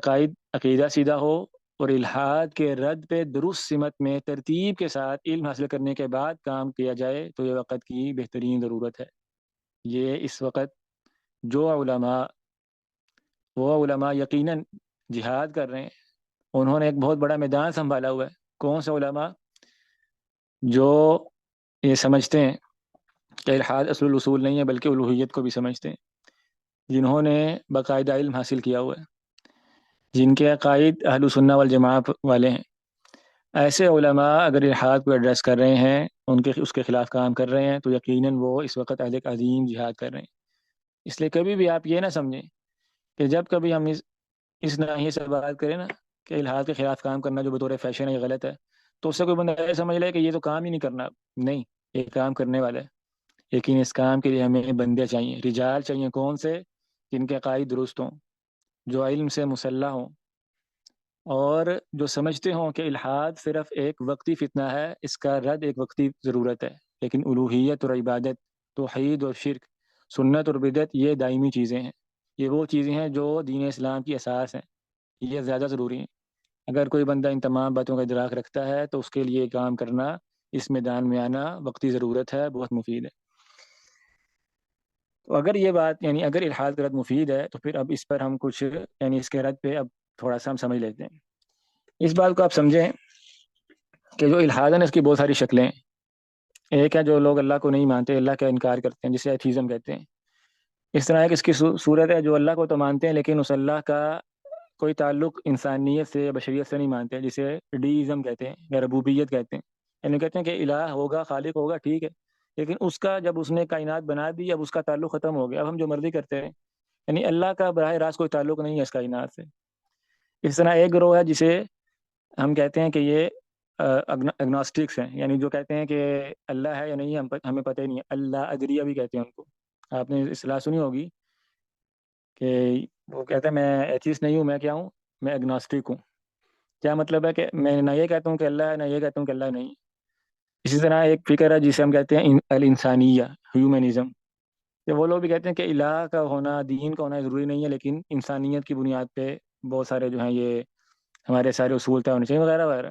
عقیدہ سیدھا ہو اور الحاد کے رد پہ درست سمت میں ترتیب کے ساتھ علم حاصل کرنے کے بعد کام کیا جائے تو یہ وقت کی بہترین ضرورت ہے۔ یہ اس وقت جو علماء، وہ علماء یقیناً جہاد کر رہے ہیں، انہوں نے ایک بہت بڑا میدان سنبھالا ہوا ہے۔ کون سے علماء؟ جو یہ سمجھتے ہیں کہ الحاد اصل الاصول نہیں ہے بلکہ الوہیت کو بھی سمجھتے ہیں، جنہوں نے باقاعدہ علم حاصل کیا ہوا ہے، جن کے عقائد اہل سنہ والجماعت والے ہیں۔ ایسے علماء اگر الحاد کو ایڈریس کر رہے ہیں، اس کے خلاف کام کر رہے ہیں، تو یقیناً وہ اس وقت ایک عظیم جہاد کر رہے ہیں۔ اس لیے کبھی بھی آپ یہ نہ سمجھیں کہ جب کبھی ہم اس ناحیے سے بات کریں نا کہ الحاد کے خلاف کام کرنا جو بطور فیشن ہے یہ غلط ہے، تو اس سے کوئی بندہ یہ سمجھ لے کہ یہ تو کام ہی نہیں کرنا۔ نہیں، یہ کام کرنے والا ہے، لیکن اس کام کے لیے ہمیں بندے چاہیے، رجال چاہیے۔ کون سے؟ جن کے عقائد درست ہوں، جو علم سے مسلح ہوں، اور جو سمجھتے ہوں کہ الحاد صرف ایک وقتی فتنہ ہے، اس کا رد ایک وقتی ضرورت ہے، لیکن الوہیت اور عبادت، توحید اور شرک، سنت اور بدعت یہ دائمی چیزیں ہیں۔ یہ وہ چیزیں ہیں جو دین اسلام کی اساس ہیں، یہ زیادہ ضروری ہیں۔ اگر کوئی بندہ ان تمام باتوں کا ادراک رکھتا ہے تو اس کے لیے کام کرنا، اس میدان میں آنا وقتی ضرورت ہے، بہت مفید ہے۔ تو اگر یہ بات یعنی اگر الحاد کا رد مفید ہے تو پھر اب اس پر ہم کچھ یعنی اس کے رد پہ اب تھوڑا سا ہم سمجھ لیتے ہیں۔ اس بات کو آپ سمجھیں کہ جو الحاد ہے نا، اس کی بہت ساری شکلیں ہیں۔ ایک ہے جو لوگ اللہ کو نہیں مانتے، اللہ کا انکار کرتے ہیں، جسے ایتھیزم کہتے ہیں۔ اس طرح ایک اس کی صورت ہے جو اللہ کو تو مانتے ہیں لیکن اس اللہ کا کوئی تعلق انسانیت سے یا بشریت سے نہیں مانتے، جسے ڈیزم کہتے ہیں یا ربوبیت کہتے ہیں۔ یعنی کہتے ہیں کہ الہ ہوگا، خالق ہوگا، ٹھیک ہے، لیکن اس کا جب اس نے کائنات بنا دی، اب اس کا تعلق ختم ہو گیا، اب ہم جو مرضی کرتے ہیں۔ یعنی اللہ کا براہ راست کوئی تعلق نہیں ہے اس کائنات سے۔ اس طرح ایک گروہ ہے جسے ہم کہتے ہیں کہ یہ اگنوسٹکس ہیں، یعنی جو کہتے ہیں کہ اللہ ہے یا نہیں ہمیں پتہ ہی نہیں ہے، اللہ ادریہ بھی کہتے ہیں ان کو۔ آپ نے اصطلاح سنی ہوگی کہ وہ کہتے ہیں میں ایتھیسٹ نہیں ہوں، میں کیا ہوں؟ میں اگنوسٹک ہوں۔ کیا مطلب ہے کہ میں نہ یہ کہتا ہوں کہ اللہ ہے، نہ یہ کہتا ہوں کہ اللہ نہیں۔ اسی طرح ایک فکر ہے جسے ہم کہتے ہیں الانسانیہ، ہیومنزم، کہ وہ لوگ بھی کہتے ہیں کہ الہ کا ہونا، دین کا ہونا ضروری نہیں ہے، لیکن انسانیت کی بنیاد پہ بہت سارے جو ہیں یہ ہمارے سارے اصول طے ہونے چاہیے، وغیرہ وغیرہ۔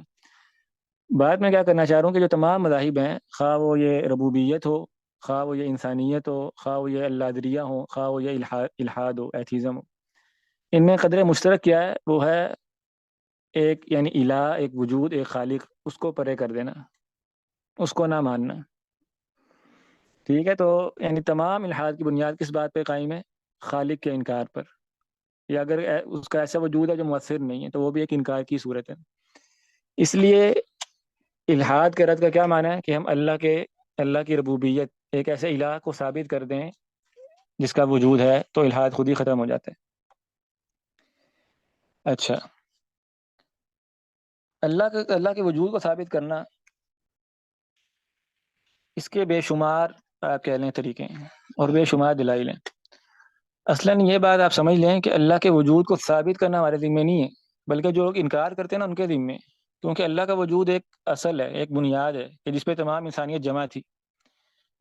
بات میں کیا کرنا چاہ رہا ہوں کہ جو تمام مذاہب ہیں، خواہ وہ یہ ربوبیت ہو، خواہ وہ یہ انسانیت ہو، خواہ وہ یہ اللہ دریہ ہو، خواہ وہ یہ الحاد ہو، ایتھیزم ہو، ان میں قدر مشترک کیا ہے؟ وہ ہے ایک یعنی الہ، ایک وجود، ایک خالق، اس کو پرے کر دینا، اس کو نہ ماننا۔ ٹھیک ہے، تو یعنی تمام الحاد کی بنیاد کس بات پہ قائم ہے؟ خالق کے انکار پر، یا اگر اس کا ایسا وجود ہے جو مؤثر نہیں ہے تو وہ بھی ایک انکار کی صورت ہے۔ اس لیے الحاد کے رد کا کیا معنی ہے کہ ہم اللہ کی ربوبیت، ایک ایسے الہ کو ثابت کر دیں جس کا وجود ہے، تو الحاد خود ہی ختم ہو جاتا ہے۔ اچھا، اللہ کے وجود کو ثابت کرنا، اس کے بے شمار آپ کہہ لیں طریقے ہیں اور بے شمار دلائل ہیں۔ اصلاً یہ بات آپ سمجھ لیں کہ اللہ کے وجود کو ثابت کرنا ہمارے ذمہ نہیں ہے، بلکہ جو لوگ انکار کرتے ہیں نا ان کے ذمے، کیونکہ اللہ کا وجود ایک اصل ہے، ایک بنیاد ہے کہ جس پہ تمام انسانیت جمع تھی۔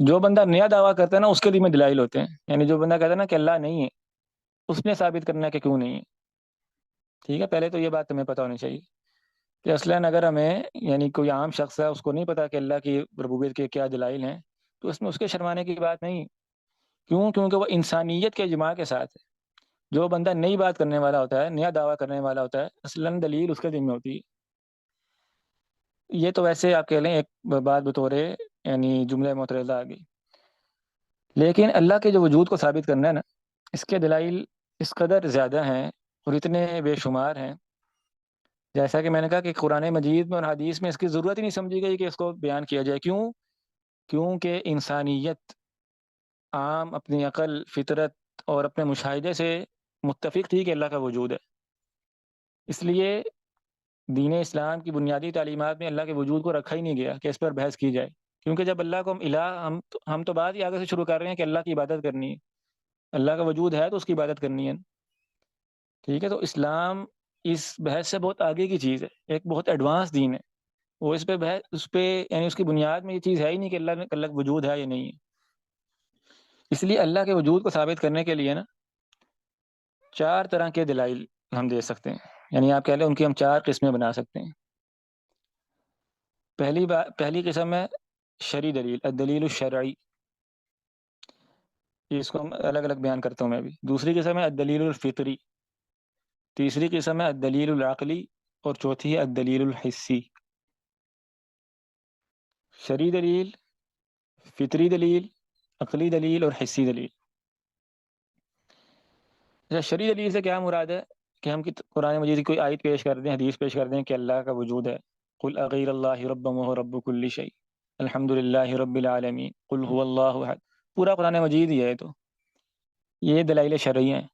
جو بندہ نیا دعویٰ کرتا ہے نا اس کے ذمے دلائل ہوتے ہیں، یعنی جو بندہ کہتا ہے نا کہ اللہ نہیں ہے، اس نے ثابت کرنا ہے کہ کیوں نہیں ہے۔ ٹھیک ہے، پہلے تو یہ بات تمہیں پتہ ہونی چاہیے کہ اصلاً اگر ہمیں یعنی کوئی عام شخص ہے اس کو نہیں پتا کہ اللہ کی ربوبیت کے کیا دلائل ہیں، تو اس میں اس کے شرمانے کی بات نہیں۔ کیوں؟ کیونکہ وہ انسانیت کے اجماع کے ساتھ ہے۔ جو بندہ نئی بات کرنے والا ہوتا ہے، نیا دعویٰ کرنے والا ہوتا ہے، اصلاً دلیل اس کے ذمہ ہوتی ہے۔ یہ تو ویسے آپ کہہ لیں ایک بات بطور یعنی جملہ معترضہ آ گئی، لیکن اللہ کے جو وجود کو ثابت کرنا ہے نا، اس کے دلائل اس قدر زیادہ ہیں اور اتنے بے شمار ہیں، جیسا کہ میں نے کہا کہ قرآن مجید میں اور حدیث میں اس کی ضرورت ہی نہیں سمجھی گئی کہ اس کو بیان کیا جائے۔ کیوں؟ کیونکہ انسانیت عام اپنی عقل، فطرت اور اپنے مشاہدے سے متفق تھی کہ اللہ کا وجود ہے۔ اس لیے دین اسلام کی بنیادی تعلیمات میں اللہ کے وجود کو رکھا ہی نہیں گیا کہ اس پر بحث کی جائے، کیونکہ جب اللہ کو ہم الہ ہم تو بات ہی آگے سے شروع کر رہے ہیں کہ اللہ کی عبادت کرنی ہے، اللہ کا وجود ہے تو اس کی عبادت کرنی ہے۔ ٹھیک ہے، تو اسلام اس بحث سے بہت آگے کی چیز ہے، ایک بہت ایڈوانس دین ہے۔ وہ اس پہ بحث اس پہ یعنی اس کی بنیاد میں یہ چیز ہے ہی نہیں کہ اللہ کا وجود ہے یا نہیں ہے۔ اس لیے اللہ کے وجود کو ثابت کرنے کے لیے نا 4 طرح کے دلائل ہم دے سکتے ہیں، یعنی آپ کہہ لیں ان کی ہم 4 قسمیں بنا سکتے ہیں۔ پہلی قسم ہے شرعی دلیل، الدلیل الشرعی، اس کو ہم الگ الگ بیان کرتا ہوں میں بھی۔ دوسری قسم ہے الدلیل الفطری، تیسری قسم ہے الدلیل العقلی، اور چوتھی ہے الدلیل الحسی۔ شرعی دلیل، فطری دلیل، عقلی دلیل اور حسی دلیل۔ شرعی دلیل سے کیا مراد ہے کہ ہم قرآن مجید کی کوئی آیت پیش کر دیں، حدیث پیش کر دیں کہ اللہ کا وجود ہے، قل اغیر اللہ ربا وهو رب کل شیء الحمد للہ رب العالمین قل هو اللہ احد، پورا قرآن مجید ہی ہے۔ تو یہ دلائل شرعی ہیں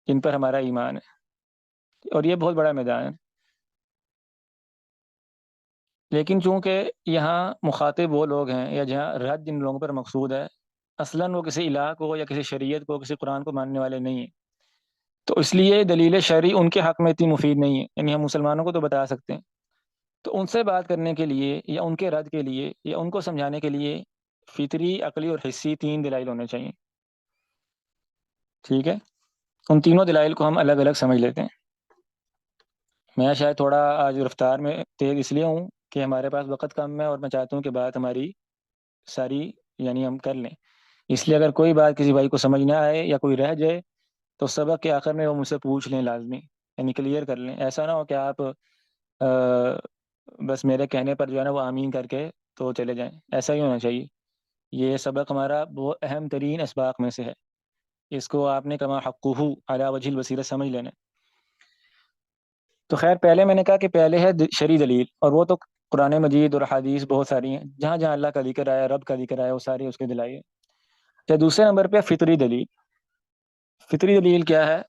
جن پر ہمارا ایمان ہے، اور یہ بہت بڑا میدان ہے۔ لیکن چونکہ یہاں مخاطب وہ لوگ ہیں یا جہاں رد جن لوگوں پر مقصود ہے اصلاً وہ کسی الہ کو یا کسی شریعت کو، کسی قرآن کو ماننے والے نہیں ہیں، تو اس لیے دلیل شرعی ان کے حق میں اتنی مفید نہیں ہے۔ یعنی ہم مسلمانوں کو تو بتا سکتے ہیں، تو ان سے بات کرنے کے لیے یا ان کے رد کے لیے یا ان کو سمجھانے کے لیے فطری، عقلی اور حسی 3 دلائل ہونے چاہیے۔ ٹھیک ہے، ان تینوں دلائل کو ہم الگ الگ سمجھ لیتے ہیں۔ میں شاید تھوڑا آج رفتار میں تیز اس لیے ہوں کہ ہمارے پاس وقت کم ہے اور میں چاہتا ہوں کہ بات ہماری ساری یعنی ہم کر لیں۔ اس لیے اگر کوئی بات کسی بھائی کو سمجھ نہ آئے یا کوئی رہ جائے تو سبق کے آخر میں وہ مجھ سے پوچھ لیں لازمی، یعنی کلیئر کر لیں۔ ایسا نہ ہو کہ آپ بس میرے کہنے پر جو ہے نا وہ آمین کر کے تو چلے جائیں، ایسا ہی ہونا چاہیے۔ یہ سبق ہمارا بہت اہم ترین اسباق میں سے ہے، اس کو آپ نے کما حقہ علی وجہ البصیرہ سمجھ لینا۔ تو خیر پہلے میں نے کہا کہ پہلے ہے شرعی دلیل، اور وہ تو قرآن مجید اور حدیث بہت ساری ہیں، جہاں جہاں اللہ کا ذکر آیا، رب کا ذکر آیا، وہ ساری اس کے دلائل ہیں۔ تو دوسرے نمبر پہ فطری دلیل۔ فطری دلیل کیا ہے؟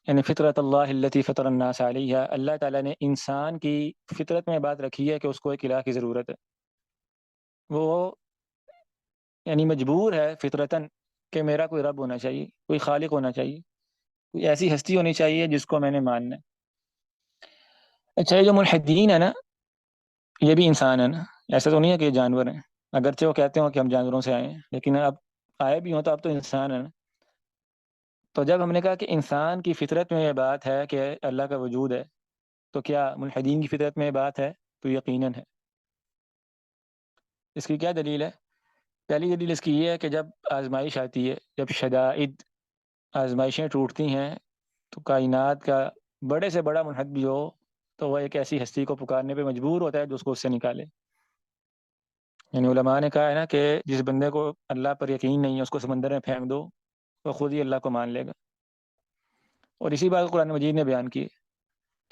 یعنی فطرت اللہ التی فطر الناس علیہ، اللہ تعالیٰ نے انسان کی فطرت میں بات رکھی ہے کہ اس کو ایک الہ کی ضرورت ہے۔ وہ یعنی مجبور ہے فطرتاً کہ میرا کوئی رب ہونا چاہیے، کوئی خالق ہونا چاہیے، کوئی ایسی ہستی ہونی چاہیے جس کو میں نے ماننا ہے۔ اچھا، یہ جو ملحدین ہے نا یہ بھی انسان ہے نا، ایسا تو نہیں ہے کہ یہ جانور ہیں، اگرچہ وہ کہتے ہوں کہ ہم جانوروں سے آئے ہیں، لیکن اب آئے بھی ہوں تو اب تو انسان ہے نا۔ تو جب ہم نے کہا کہ انسان کی فطرت میں یہ بات ہے کہ اللہ کا وجود ہے، تو کیا ملحدین کی فطرت میں یہ بات ہے؟ تو یقیناً ہے۔ اس کی کیا دلیل ہے؟ پہلی دلیل اس کی یہ ہے کہ جب آزمائش آتی ہے، جب شدائد آزمائشیں ٹوٹتی ہیں، تو کائنات کا بڑے سے بڑا ملحد بھی ہو تو وہ ایک ایسی ہستی کو پکارنے پہ مجبور ہوتا ہے جو اس کو اس سے نکالے۔ یعنی علماء نے کہا ہے نا کہ جس بندے کو اللہ پر یقین نہیں ہے اس کو سمندر میں پھینک دو، وہ خود ہی اللہ کو مان لے گا۔ اور اسی بات کو قرآن مجید نے بیان کی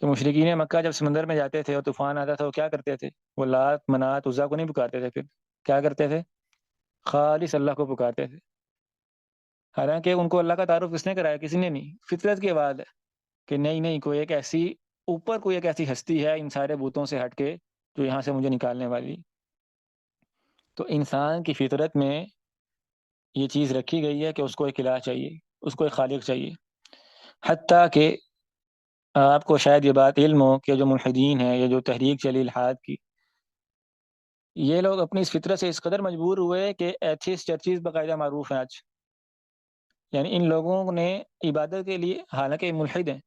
کہ مشرکین مکہ جب سمندر میں جاتے تھے اور طوفان آتا تھا وہ کیا کرتے تھے؟ وہ لات، منات، عزا کو نہیں پکارتے تھے، پھر کیا کرتے تھے؟ خالص اللہ کو پکارتے تھے۔ حالانکہ ان کو اللہ کا تعارف کس نے کرایا؟ کسی نے نہیں، فطرت کی آواز ہے کہ نہیں کوئی ایک ایسی اوپر کوئی ایک ایسی ہستی ہے ان سارے بتوں سے ہٹ کے جو یہاں سے مجھے نکالنے والی۔ تو انسان کی فطرت میں یہ چیز رکھی گئی ہے کہ اس کو ایک الہ چاہیے، اس کو ایک خالق چاہیے، حتیٰ کہ آپ کو شاید یہ بات علم ہو کہ جو ملحدین ہیں، یہ جو تحریک چلی الحاد کی، یہ لوگ اپنی اس فطرت سے اس قدر مجبور ہوئے کہ ایتھیسٹ چرچز باقاعدہ معروف ہیں آج. یعنی ان لوگوں نے عبادت کے لیے، حالانکہ ملحد ہیں،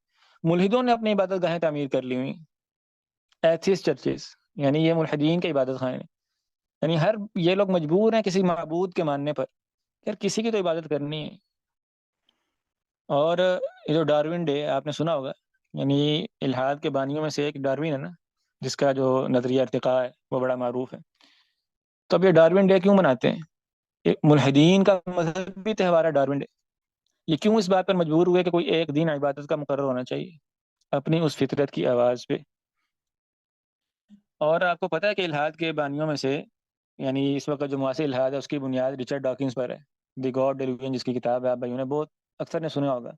ملحدوں نے اپنی عبادت گاہیں تعمیر کر لی ہوئی. ایتھیسٹ چرچز یعنی یہ ملحدین کے عبادت خانے، یعنی یہ لوگ مجبور ہیں کسی معبود کے ماننے پر. یار کسی کی تو عبادت کرنی ہے. اور یہ جو ڈاروین ڈے آپ نے سنا ہوگا، یعنی الحاد کے بانیوں میں سے ایک ڈاروین ہے نا، جس کا جو نظریہ ارتقاء ہے وہ بڑا معروف ہے. تو اب یہ ڈاروین ڈے کیوں مناتے ہیں؟ یہ ملحدین کا مذہبی تہوار ہے ڈاروین ڈے. یہ کیوں اس بات پر مجبور ہوئے کہ کوئی ایک دن عبادت کا مقرر ہونا چاہیے اپنی اس فطرت کی آواز پہ؟ اور آپ کو پتہ ہے کہ الحاد کے بانیوں میں سے، یعنی اس وقت جو معاصر الحاد ہے اس کی بنیاد رچرڈ ڈاکنز پر ہے. دی گاڈ ڈیلیوژن جس کی کتاب ہے، آپ بھائیوں نے بہت اکثر نے سنا ہوگا.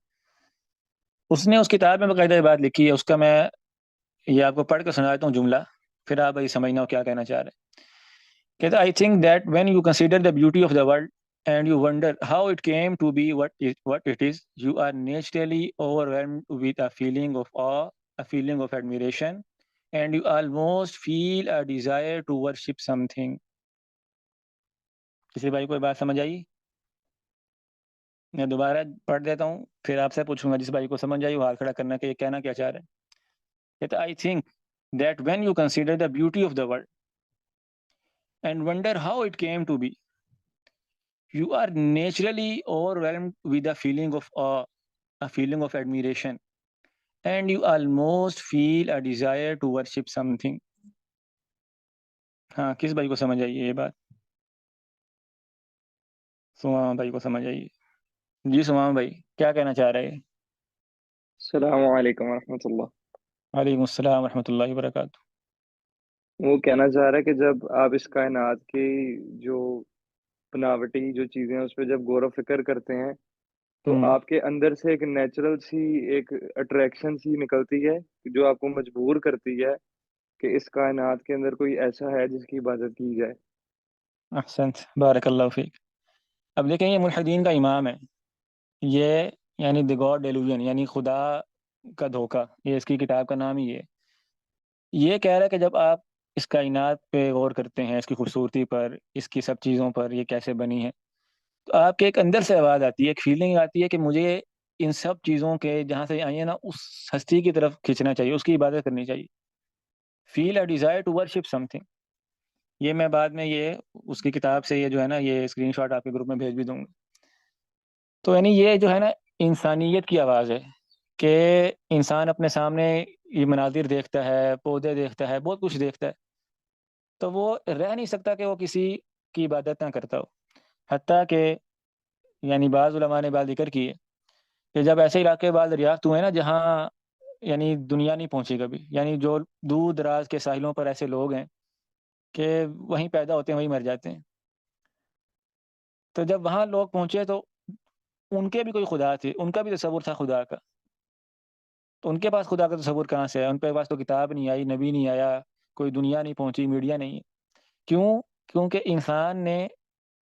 اس نے اس کتاب میں باقاعدہ یہ بات لکھی ہے. اس کا میں یہ آپ کو پڑھ کے سناتا ہوں جملہ، پھر آپ بھائی سمجھنا ہو کیا کہنا چاہ رہے ہیں. کہتا I think that when you consider the beauty of the world and you wonder how it came to be what it is, you are naturally overwhelmed with a feeling of awe, a feeling of admiration, and you almost feel a desire to worship something. کسی بھائی کو بات سمجھ آئی؟ میں دوبارہ پڑھ دیتا ہوں، پھر آپ سے پوچھوں گا جس بھائی کو سمجھ آئی وہ ہاتھ کھڑا کرنا کہ یہ کہنا کیا چاہ رہے ہیں. کہتا I think that when you consider the beauty of the world and wonder how it came to be, you are naturally overwhelmed with a feeling of awe, a feeling of admiration, and you almost feel a desire to worship something. ہاں کس بھائی کو سمجھ آئی یہ بات؟ سمام بھائی کو سمجھ آئی؟ جی سمام بھائی کیا کہنا چاہ رہے ہیں؟ السلام علیکم ورحمۃ اللہ. وعلیکم السلام ورحمۃ اللہ وبرکاتہ. وہ کہنا چاہ رہا ہے کہ جب آپ اس کائنات کی جو بناوٹی جو چیزیں ہیں اس پہ جب غور و فکر کرتے ہیں تو ہوں آپ کے اندر سے ایک نیچرل سی ایک اٹریکشن سی نکلتی ہے جو آپ کو مجبور کرتی ہے کہ اس کائنات کے اندر کوئی ایسا ہے جس کی عبادت کی جائے. احسنت، بارک اللہ فیک. اب دیکھیں یہ ملحدین کا امام ہے، یہ یعنی دی گاڈ ڈیلوژن یعنی خدا کا دھوکہ، یہ اس کی کتاب کا نام ہی ہے. یہ کہہ رہا ہے کہ جب آپ اس کائنات پہ غور کرتے ہیں، اس کی خوبصورتی پر، اس کی سب چیزوں پر، یہ کیسے بنی ہے، تو آپ کے ایک اندر سے آواز آتی ہے، ایک فیلنگ آتی ہے کہ مجھے ان سب چیزوں کے جہاں سے آئی ہیں نا اس ہستی کی طرف کھینچنا چاہیے، اس کی عبادت کرنی چاہیے. Feel a desire to worship something. یہ میں بعد میں یہ اس کی کتاب سے یہ جو ہے نا یہ اسکرین شاٹ آپ کے گروپ میں بھیج بھی دوں گا. تو یعنی یہ جو ہے نا انسانیت کی آواز ہے کہ انسان اپنے سامنے یہ مناظر دیکھتا ہے، پودے دیکھتا ہے، بہت کچھ دیکھتا ہے، تو وہ رہ نہیں سکتا کہ وہ کسی کی عبادت نہ کرتا ہو. حتیٰ کہ یعنی بعض علماء نے بات ذکر کی ہے کہ جب ایسے علاقے بعض دریافت ہوئے نا جہاں یعنی دنیا نہیں پہنچی کبھی، یعنی جو دور دراز کے ساحلوں پر ایسے لوگ ہیں کہ وہیں پیدا ہوتے ہیں وہیں مر جاتے ہیں، تو جب وہاں لوگ پہنچے تو ان کے بھی کوئی خدا تھے، ان کا بھی تصور تھا خدا کا. تو ان کے پاس خدا کا تصور کہاں سے ہے؟ ان کے پاس تو کتاب نہیں آئی، نبی نہیں آیا، کوئی دنیا نہیں پہنچی، میڈیا نہیں ہے. کیوں؟ کیونکہ انسان نے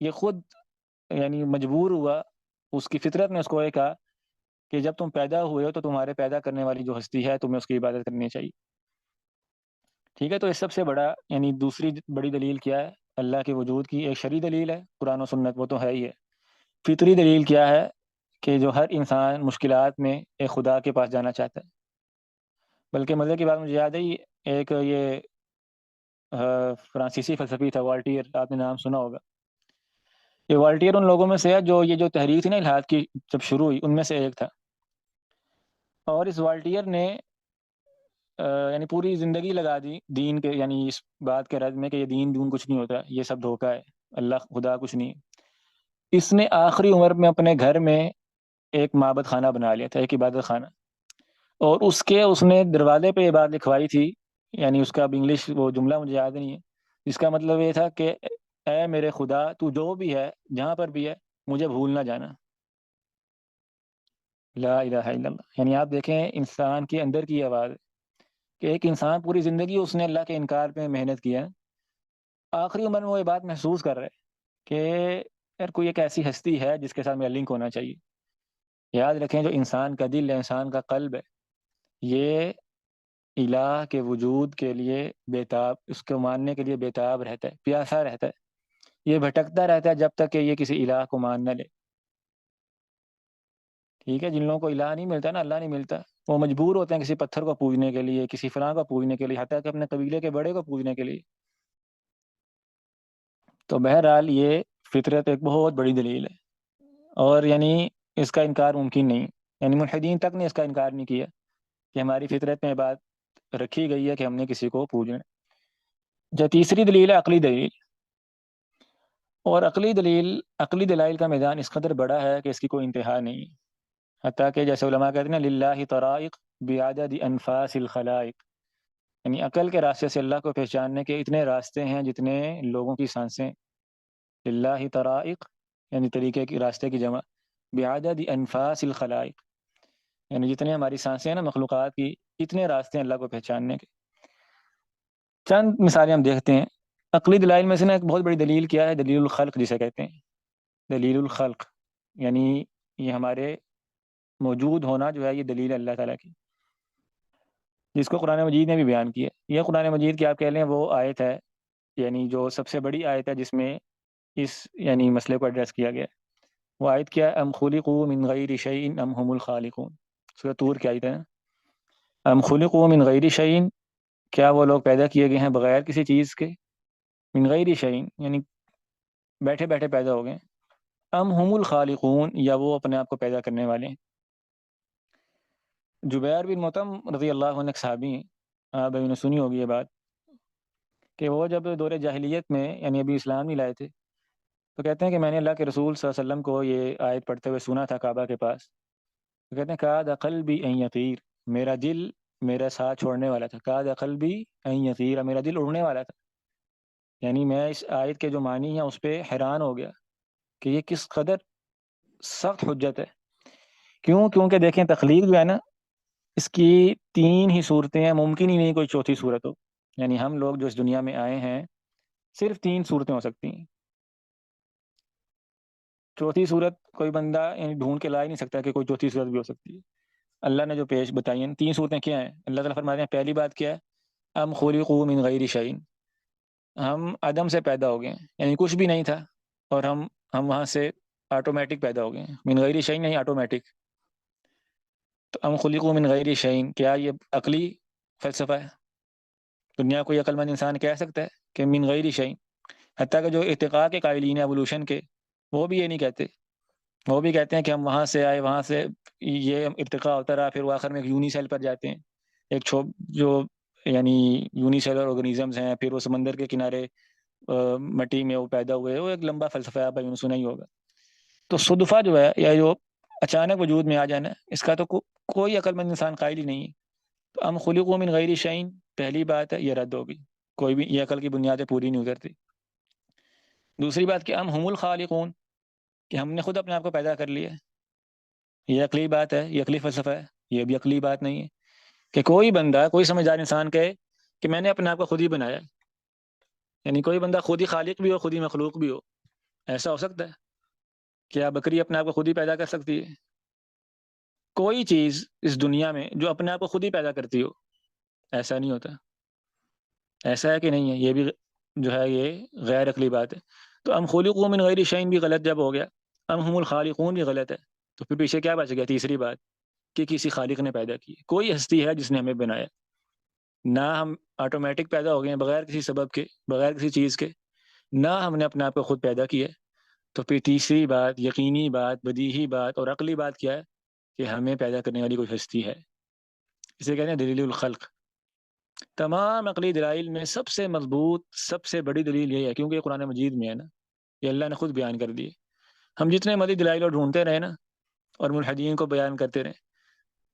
یہ خود یعنی مجبور ہوا، اس کی فطرت نے اس کو یہ کہا کہ جب تم پیدا ہوئے ہو تو تمہارے پیدا کرنے والی جو ہستی ہے تمہیں اس کی عبادت کرنی چاہیے. ٹھیک ہے، تو اس سب سے بڑا یعنی دوسری بڑی دلیل کیا ہے اللہ کے وجود کی؟ ایک شرعی دلیل ہے قرآن و سنت، وہ تو ہے ہی ہے. فطری دلیل کیا ہے کہ جو ہر انسان مشکلات میں ایک خدا کے پاس جانا چاہتا ہے. بلکہ مزے کی بات مجھے یاد ہے، ایک یہ فرانسیسی فلسفی تھا والٹیر، آپ نے نام سنا ہوگا. یہ والٹیر ان لوگوں میں سے ہے جو یہ جو تحریک تھی نا الحاد کی جب شروع ہوئی ان میں سے ایک تھا. اور اس والٹیر نے یعنی پوری زندگی لگا دی دین کے، یعنی اس بات کے رد میں کہ یہ دین کچھ نہیں ہوتا، یہ سب دھوکہ ہے، اللہ خدا کچھ نہیں. اس نے آخری عمر میں اپنے گھر میں ایک معبد خانہ بنا لیا تھا، ایک عبادت خانہ، اور اس نے دروازے پہ یہ بات لکھوائی تھی، یعنی اس کا اب انگلش وہ جملہ مجھے یاد نہیں ہے، جس کا مطلب یہ تھا کہ اے میرے خدا، تو جو بھی ہے جہاں پر بھی ہے مجھے بھول نہ جانا. لا الہ الا اللہ. یعنی آپ دیکھیں انسان کے اندر کی آواز کہ ایک انسان پوری زندگی اس نے اللہ کے انکار پہ محنت کیا، آخری عمر میں وہ یہ بات محسوس کر رہے کہ یار کوئی ایک ایسی ہستی ہے جس کے ساتھ میرا لنک ہونا چاہیے. یاد رکھیں جو انسان کا دل ہے، انسان کا قلب ہے، یہ الہ کے وجود کے لیے بیتاب، اس کو ماننے کے لیے بیتاب رہتا ہے، پیاسا رہتا ہے، یہ بھٹکتا رہتا ہے جب تک کہ یہ کسی الہ کو مان نہ لے۔ ٹھیک ہے، جن لوگوں کو الہ نہیں ملتا نا، اللہ نہیں ملتا، وہ مجبور ہوتے ہیں کسی پتھر کو پوجنے کے لیے، کسی فلاں کو پوجنے کے لیے، حتیٰ کہ اپنے قبیلے کے بڑے کو پوجنے کے لیے۔ تو بہرحال یہ فطرت ایک بہت بڑی دلیل ہے، اور یعنی اس کا انکار ممکن نہیں، یعنی ملحدین تک نے اس کا انکار نہیں کیا کہ ہماری فطرت میں بات رکھی گئی ہے کہ ہم نے کسی کو پوجنا ہے۔ جو تیسری دلیل ہے عقلی دلیل، اور عقلی دلائل کا میدان اس قدر بڑا ہے کہ اس کی کوئی انتہا نہیں، حتیٰ کہ جیسے علماء کہتے ہیں نا للہ طرائق بعدد انفاس الخلائق، یعنی عقل کے راستے سے اللہ کو پہچاننے کے اتنے راستے ہیں جتنے لوگوں کی سانسیں۔ للہ طرائق یعنی طریقے کی، راستے کی جمع، بعدد انفاس الخلائق یعنی جتنے ہماری سانسیں ہیں نا مخلوقات کی، اتنے راستے ہیں اللہ کو پہچاننے کے۔ چند مثالیں ہم دیکھتے ہیں عقلی دلائل میں سے نا۔ ایک بہت بڑی دلیل کیا ہے؟ دلیل الخلق جسے کہتے ہیں، دلیل الخلق، یعنی یہ ہمارے موجود ہونا جو ہے یہ دلیل ہے اللہ تعالیٰ کی، جس کو قرآن مجید نے بھی بیان کیا ہے۔ یہ قرآن مجید کی آپ کہہ لیں وہ آیت ہے، یعنی جو سب سے بڑی آیت ہے جس میں اس یعنی مسئلے کو ایڈریس کیا گیا ہے۔ وہ آیت کیا ہے؟ ام خلقوا من غیر شیء ام هم الخالقون، سورۃ طور کی آیت ہے۔ ام خلقوا من غیر شیء، کیا وہ لوگ پیدا کیے گئے ہیں بغیر کسی چیز کے؟ من غیر شیء یعنی بیٹھے بیٹھے پیدا ہو گئے، ام هم الخالقون یا وہ اپنے آپ کو پیدا کرنے والے ہیں۔ جبیر بن مطعم رضی اللہ عنہ ایک صحابی ہیں، آپ نے سنی ہوگی یہ بات، کہ وہ جب دور جاہلیت میں یعنی ابھی اسلام نہیں لائے تھے، تو کہتے ہیں کہ میں نے اللہ کے رسول صلی اللہ علیہ وسلم کو یہ آیت پڑھتے ہوئے سنا تھا کعبہ کے پاس، تو کہتے ہیں کاد قلبی ان یطیر، میرا دل میرا ساتھ چھوڑنے والا تھا، کاد قلبی ان یطیر، میرا دل اڑنے والا تھا، یعنی میں اس آیت کے جو معنی ہیں اس پہ حیران ہو گیا کہ یہ کس قدر سخت حجت ہے۔ کیوں؟ کیونکہ دیکھیں تخلیق جو ہے نا، اس کی تین ہی صورتیں ہیں، ممکن ہی نہیں کوئی چوتھی صورت ہو، یعنی ہم لوگ جو اس دنیا میں آئے ہیں صرف تین صورتیں ہو سکتی ہیں، چوتھی صورت کوئی بندہ یعنی ڈھونڈ کے لا ہی نہیں سکتا کہ کوئی چوتھی صورت بھی ہو سکتی ہے۔ اللہ نے جو پیش بتائی ہیں تین صورتیں کیا ہیں؟ اللہ تعالیٰ فرماتے ہیں پہلی بات کیا ہے؟ ام خلقوا من غیر شیء، ہم عدم سے پیدا ہو گئے ہیں، یعنی کچھ بھی نہیں تھا اور ہم وہاں سے آٹومیٹک پیدا ہو گئے ہیں، من غیر شیء نہیں آٹومیٹک۔ تو ام خلقوا من غیر شیء، کیا یہ عقلی فلسفہ ہے؟ دنیا کوئی عقل مند انسان کہہ سکتا ہے کہ من غیر شیء؟ حتیٰ کہ جو ارتقاء کے قائلین ہیں ایوولوشن کے، وہ بھی یہ نہیں کہتے، وہ بھی کہتے ہیں کہ ہم وہاں سے آئے، وہاں سے یہ ارتقاء ہوتا رہا، پھر وہ آخر میں ایک یونی سیل پر جاتے ہیں، ایک جو یعنی یونی سیلر آرگنیزمز ہیں، پھر وہ سمندر کے کنارے مٹی میں وہ پیدا ہوئے، وہ ایک لمبا فلسفہ ہے، آپ نے سنا ہی ہوگا۔ تو صدفہ جو ہے یا جو اچانک وجود میں آ جانا ہے، اس کا تو کوئی عقل مند انسان قائل ہی نہیں ہے۔ تو ام خلقوا من غیر شیء پہلی بات ہے، یہ رد ہوگی، کوئی بھی یہ عقل کی بنیادیں پوری نہیں اترتی۔ دوسری بات کہ ام هم الخالقون، کہ ہم نے خود اپنے آپ کو پیدا کر لیا، یہ عقلی بات ہے، یہ عقلی فلسفہ ہے، یہ بھی عقلی بات نہیں ہے کہ کوئی بندہ، کوئی سمجھدار انسان کہے کہ میں نے اپنے آپ کو خود ہی بنایا، یعنی کوئی بندہ خود ہی خالق بھی ہو خود ہی مخلوق بھی ہو، ایسا ہو سکتا ہے؟ کیا بکری اپنے آپ کو خود ہی پیدا کر سکتی ہے؟ کوئی چیز اس دنیا میں جو اپنے آپ کو خود ہی پیدا کرتی ہو، ایسا نہیں ہوتا۔ ایسا ہے کہ نہیں ہے؟ یہ بھی جو ہے یہ غیر عقلی بات ہے۔ تو ام خلقوا من غیر شیء بھی غلط جب ہو گیا، ام هم الخالقون بھی غلط ہے، تو پھر پیچھے کیا بچ گیا؟ تیسری بات کہ کسی خالق نے پیدا کی، کوئی ہستی ہے جس نے ہمیں بنایا، نہ ہم آٹومیٹک پیدا ہو گئے ہیں بغیر کسی سبب کے، بغیر کسی چیز کے، نہ ہم نے اپنے آپ کو خود پیدا کیا۔ تو پھر تیسری بات، یقینی بات، بدیہی بات اور عقلی بات کیا ہے؟ کہ ہمیں پیدا کرنے والی کوئی ہستی ہے، اسے کہتے ہیں دلیل الخلق۔ تمام عقلی دلائل میں سب سے مضبوط، سب سے بڑی دلیل یہی ہے، کیونکہ یہ قرآن مجید میں ہے نا، یہ اللہ نے خود بیان کر دی۔ ہم جتنے مرضی دلائل اور ڈھونڈتے رہے نا اور ملحدین کو بیان کرتے رہے،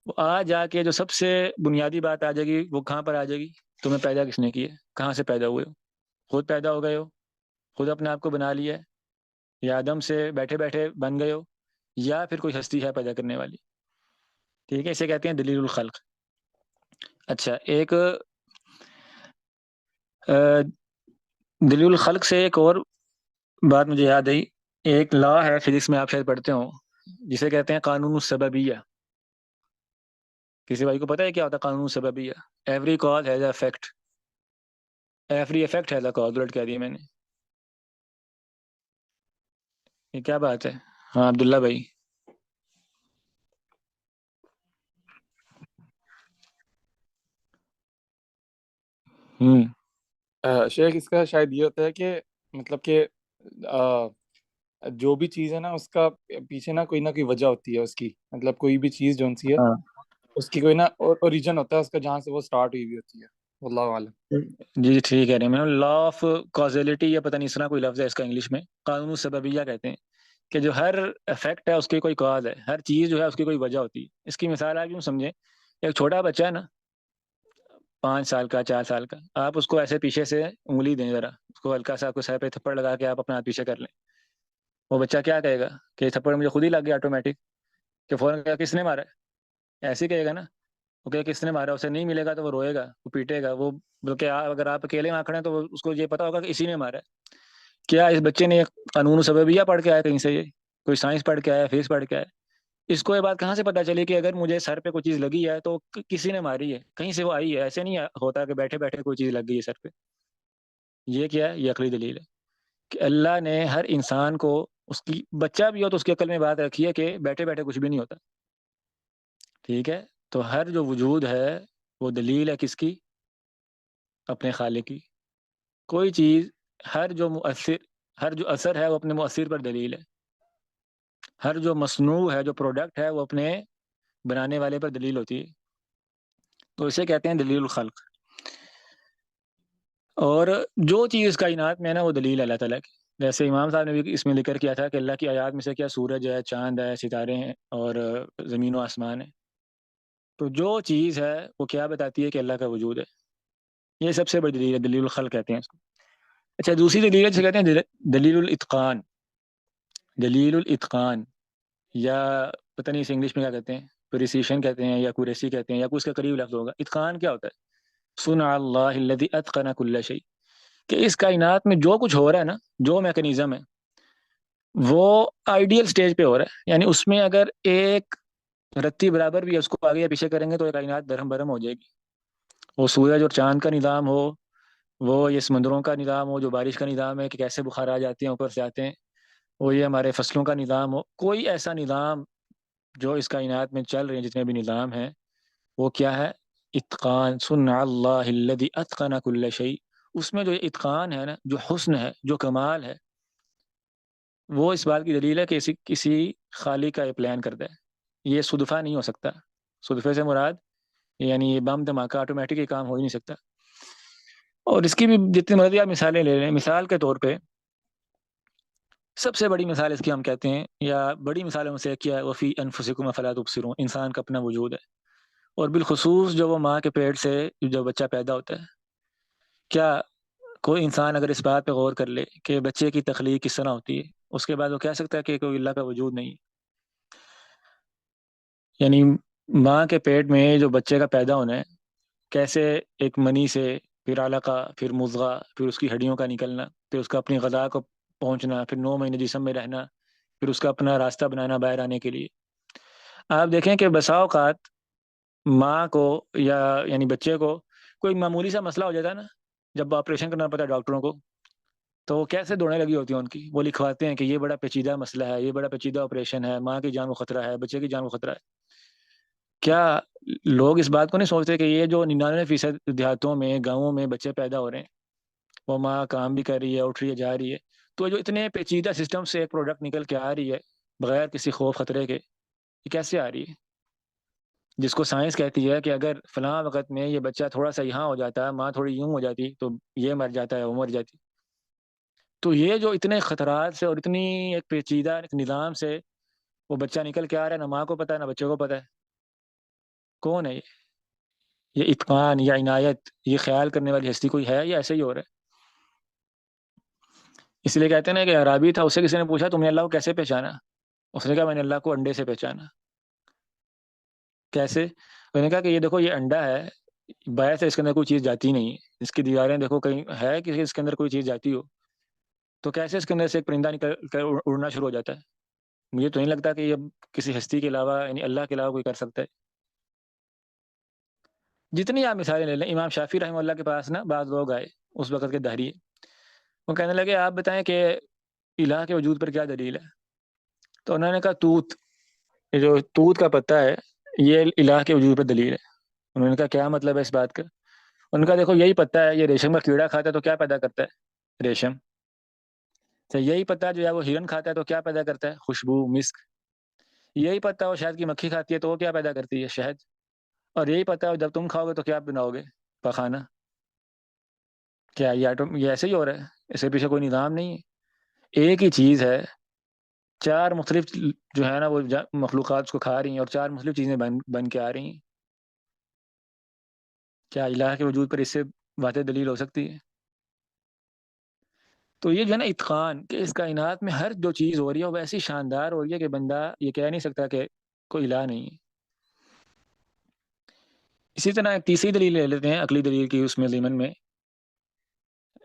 وہ آ جا کے جو سب سے بنیادی بات آ جائے گی، وہ کہاں پر آ جائے گی؟ تمہیں پیدا کس نے کیا؟ کہاں سے پیدا ہوئے ہو؟ خود پیدا ہو گئے ہو؟ خود اپنے آپ کو بنا لیا ہے؟ یا آدم سے بیٹھے بیٹھے بن گئے ہو؟ یا پھر کوئی ہستی ہے پیدا کرنے والی؟ ٹھیک ہے، اسے کہتے ہیں دلیل الخلق۔ اچھا، ایک دلیل الخلق سے ایک اور بات مجھے یاد آئی، ایک لا ہے فزکس میں، آپ شاید پڑھتے ہوں، جسے کہتے ہیں قانون السببیہ۔ کسی بھائی کو پتہ ہے کیا ہوتا ہے قانون سببیہ؟ Every cause has a effect, every effect has a cause, الٹ کہہ دیا میں نے. یہ کیا بات ہے؟ ہاں عبداللہ بھائی. شیخ اس کا شاید یہ ہوتا ہے کہ مطلب کہ جو بھی چیز ہے نا اس کا پیچھے نا کوئی وجہ ہوتی ہے اس کی، مطلب کوئی بھی چیز جو سی ہے ہاں اس کی کوئی نا اوریجن ہوتا ہے اس کا جہاں سے وہ سٹارٹ ہوئی ہوئی ہوتی ہے. واللہ عالم. جی جی ٹھیک ہے. میں لا آف کازیلٹی یا پتہ نہیں اس طرح کوئی لفظ ہے اس کا انگلش میں، قانون سببیہ کہتے ہیں کہ جو ہر افیکٹ ہے اس کی کوئی کاز ہے، ہر چیز جو ہے اس کی کوئی وجہ ہوتی ہے. اس کی مثال آپ یوں سمجھیں، ایک چھوٹا بچہ ہے نا 5 سال کا 4 سال کا، آپ اس کو ایسے پیچھے سے انگلی دیں ذرا، اس کو ہلکا سا آپ کو سر پہ تھپڑ لگا کے آپ اپنا ہاتھ پیچھے کر لیں، وہ بچہ کیا کہے گا کہ یہ تھپڑ مجھے خود ہی لگ گیا آٹومیٹک، کہ فوراً کہا کس نے مارا ہے، ایسے ہی کہے گا نا. وہ کہ کس نے مارا، اسے نہیں ملے گا تو وہ روئے گا، وہ پیٹے گا، وہ بلکہ اگر آپ اکیلے وہاں کھڑے ہیں تو اس کو یہ پتا ہوگا کہ اسی نے مارا ہے. کیا اس بچے نے قانون سببیہ پڑھ کے آیا کہیں سے؟ یہ کوئی سائنس پڑھ کے آیا، فزکس پڑھ کے آیا؟ اس کو یہ بات کہاں سے پتا چلی کہ اگر مجھے سر پہ کوئی چیز لگی ہے تو کسی نے ماری ہے، کہیں سے وہ آئی ہے؟ ایسے نہیں ہوتا کہ بیٹھے بیٹھے کوئی چیز لگ گئی ہے سر پہ. یہ کیا ہے؟ یہ عقلی دلیل ہے کہ اللہ نے ہر انسان کو، اس کی بچہ بھی ہو تو اس کی عقل میں بات رکھی ہے کہ بیٹھے بیٹھے کچھ بھی نہیں ہوتا. ٹھیک ہے، تو ہر جو وجود ہے وہ دلیل ہے کس کی؟ اپنے خالق کی. کوئی چیز، ہر جو اثر ہے وہ اپنے مؤثر پر دلیل ہے. ہر جو مصنوع ہے، جو پروڈکٹ ہے، وہ اپنے بنانے والے پر دلیل ہوتی ہے. تو اسے کہتے ہیں دلیل الخلق. اور جو چیز کائنات میں ہے نا وہ دلیل ہے اللہ تعالیٰ کی. جیسے امام صاحب نے بھی اس میں ذکر کیا تھا کہ اللہ کی آیات میں سے کیا سورج ہے، چاند ہے، ستارے ہیں اور زمین و آسمان ہے. تو جو چیز ہے وہ کیا بتاتی ہے کہ اللہ کا وجود ہے. یہ سب سے بڑی دلیل ہے، دلیل الخلق کہتے ہیں اس کو. اچھا دوسری دلیل سے کہتے ہیں دلیل الاتقان. دلیل الاتقان یا پتہ نہیں اسے انگلش میں کیا کہتے ہیں، پریسیشن کہتے ہیں یا کوریسی کہتے ہیں یا کوئی اس کے قریب لفظ ہوگا. اتقان کیا ہوتا ہے؟ صنع اللہ الذی اتقن کل شیء، کہ اس کائنات میں جو کچھ ہو رہا ہے نا، جو میکانزم ہے وہ آئیڈیل سٹیج پہ ہو رہا ہے. یعنی اس میں اگر ایک رتی برابر بھی اس کو آگے یا پیچھے کریں گے تو یہ کائنات درہم برہم ہو جائے گی. وہ سورج اور چاند کا نظام ہو، وہ یہ سمندروں کا نظام ہو، جو بارش کا نظام ہے کہ کیسے بخار آ جاتے ہیں اوپر سے آتے ہیں، وہ یہ ہمارے فصلوں کا نظام ہو، کوئی ایسا نظام جو اس کائنات میں چل رہے ہیں جتنے بھی نظام ہیں وہ کیا ہے؟ اتقان. صنع اللہ الذی اتقن کل شیء. اس میں جو اتقان ہے نا، جو حسن ہے، جو کمال ہے، وہ اس بات کی دلیل ہے کہ کسی خالق کا یہ پلان کرتا ہے. یہ صدفہ نہیں ہو سکتا. صدفے سے مراد یعنی یہ بم دھماکہ آٹومیٹک یہ کام ہو ہی نہیں سکتا. اور اس کی بھی جتنی مرضی آپ مثالیں لے لیں. مثال کے طور پہ سب سے بڑی مثال اس کی ہم کہتے ہیں، یا بڑی مثالوں میں سے ایک کیا ہے، وفی انفسکم افلا تبصرون. انسان کا اپنا وجود ہے، اور بالخصوص جو وہ ماں کے پیٹ سے جو بچہ پیدا ہوتا ہے. کیا کوئی انسان اگر اس بات پہ غور کر لے کہ بچے کی تخلیق کس طرح ہوتی ہے، اس کے بعد وہ کہہ سکتا ہے کہ کوئی اللہ کا وجود نہیں؟ یعنی ماں کے پیٹ میں جو بچے کا پیدا ہونا ہے، کیسے ایک منی سے، پھر علقہ، پھر مضغہ، پھر اس کی ہڈیوں کا نکلنا، پھر اس کا اپنی غذا کو پہنچنا، پھر 9 مہینے جسم میں رہنا، پھر اس کا اپنا راستہ بنانا باہر آنے کے لیے. آپ دیکھیں کہ بسا اوقات ماں کو یا یعنی بچے کو کوئی معمولی سا مسئلہ ہو جاتا ہے نا، جب آپریشن کرنا پڑتا ہے ڈاکٹروں کو، تو وہ کیسے دوڑنے لگی ہوتی ہیں ان کی. وہ لکھواتے ہیں کہ یہ بڑا پیچیدہ مسئلہ ہے، یہ بڑا پیچیدہ آپریشن ہے، ماں کی جان کو خطرہ ہے، بچے کی جان کو خطرہ ہے. کیا لوگ اس بات کو نہیں سوچتے کہ یہ جو 99% دیہاتوں میں، گاؤں میں بچے پیدا ہو رہے ہیں، وہ ماں کام بھی کر رہی ہے، اٹھ رہی ہے، جا رہی ہے، تو جو اتنے پیچیدہ سسٹم سے ایک پروڈکٹ نکل کے آ رہی ہے بغیر کسی خوف خطرے کے، یہ کیسے آ رہی ہے؟ جس کو سائنس کہتی ہے کہ اگر فلاں وقت میں یہ بچہ تھوڑا سا یہاں ہو جاتا ہے، ماں تھوڑی یوں ہو جاتی تو یہ مر جاتا ہے، وہ مر جاتی. تو یہ جو اتنے خطرات سے اور اتنی ایک پیچیدہ ایک نظام سے وہ بچہ نکل کے آ رہا ہے، نہ ماں کو پتہ ہے نہ بچے کو پتہ ہے. کون ہے یہ اتقان یا عنایت، یہ خیال کرنے والی ہستی کوئی ہے یا ایسے ہی ہو رہا ہے؟ اس لیے کہتے ہیں نا کہ عرابی تھا، اس سے کسی نے پوچھا تم نے اللہ کو کیسے پہچانا؟ اس نے کہا میں نے اللہ کو انڈے سے پہچانا. کیسے؟ اس نے کہا کہ یہ دیکھو یہ انڈا ہے، باہر سے اس کے اندر کوئی چیز جاتی نہیں ہے، اس کی دیواریں دیکھو کہیں ہے کہ اس کے اندر کوئی چیز جاتی ہو، تو کیسے اس کے اندر سے ایک پرندہ نکل کر اڑنا شروع ہو جاتا ہے؟ مجھے تو نہیں لگتا کہ یہ کسی ہستی کے علاوہ یعنی اللہ کے علاوہ کوئی کر سکتا ہے. جتنی آپ مثالیں لے لیں، امام شافعی رحمہ اللہ کے پاس نا بعض لوگ آئے اس وقت کے دہریے، وہ کہنے لگے آپ بتائیں کہ الہ کے وجود پر کیا دلیل ہے؟ تو انہوں نے کہا توت، یہ جو توت کا پتا ہے یہ الہ کے وجود پر دلیل ہے۔ انہوں نے کہا کیا مطلب ہے اس بات کا؟ ان کا دیکھو یہی پتا ہے، یہ ریشم کا کیڑا کھاتا ہے تو کیا پیدا کرتا ہے؟ ریشم۔ تو یہی پتا جو ہے وہ ہرن کھاتا ہے تو کیا پیدا کرتا ہے؟ خوشبو، مسک۔ یہی پتا وہ شہد کی مکھی کھاتی ہے تو وہ کیا پیدا کرتی ہے؟ شہد۔ اور یہی پتا جب تم کھاؤ گے تو کیا بناؤ گے؟ پخانا۔ کیا یہ ایسے ہی ہو رہا ہے؟ اس کے پیچھے کوئی نظام نہیں ہے، ایک ہی چیز ہے، چار مختلف جو ہے نا وہ مخلوقات اس کو کھا رہی ہیں اور چار مختلف چیزیں بن کے آ رہی ہیں۔ کیا الہ کے وجود پر اس سے واضح دلیل ہو سکتی ہے؟ تو یہ جو ہے نا اتقان کہ اس کائنات میں ہر جو چیز ہو رہی ہے وہ ایسی شاندار ہو رہی ہے کہ بندہ یہ کہہ نہیں سکتا کہ کوئی الہ نہیں ہے۔ اسی طرح ایک تیسری دلیل لے لیتے ہیں عقلی دلیل کی، اس میں ضمن میں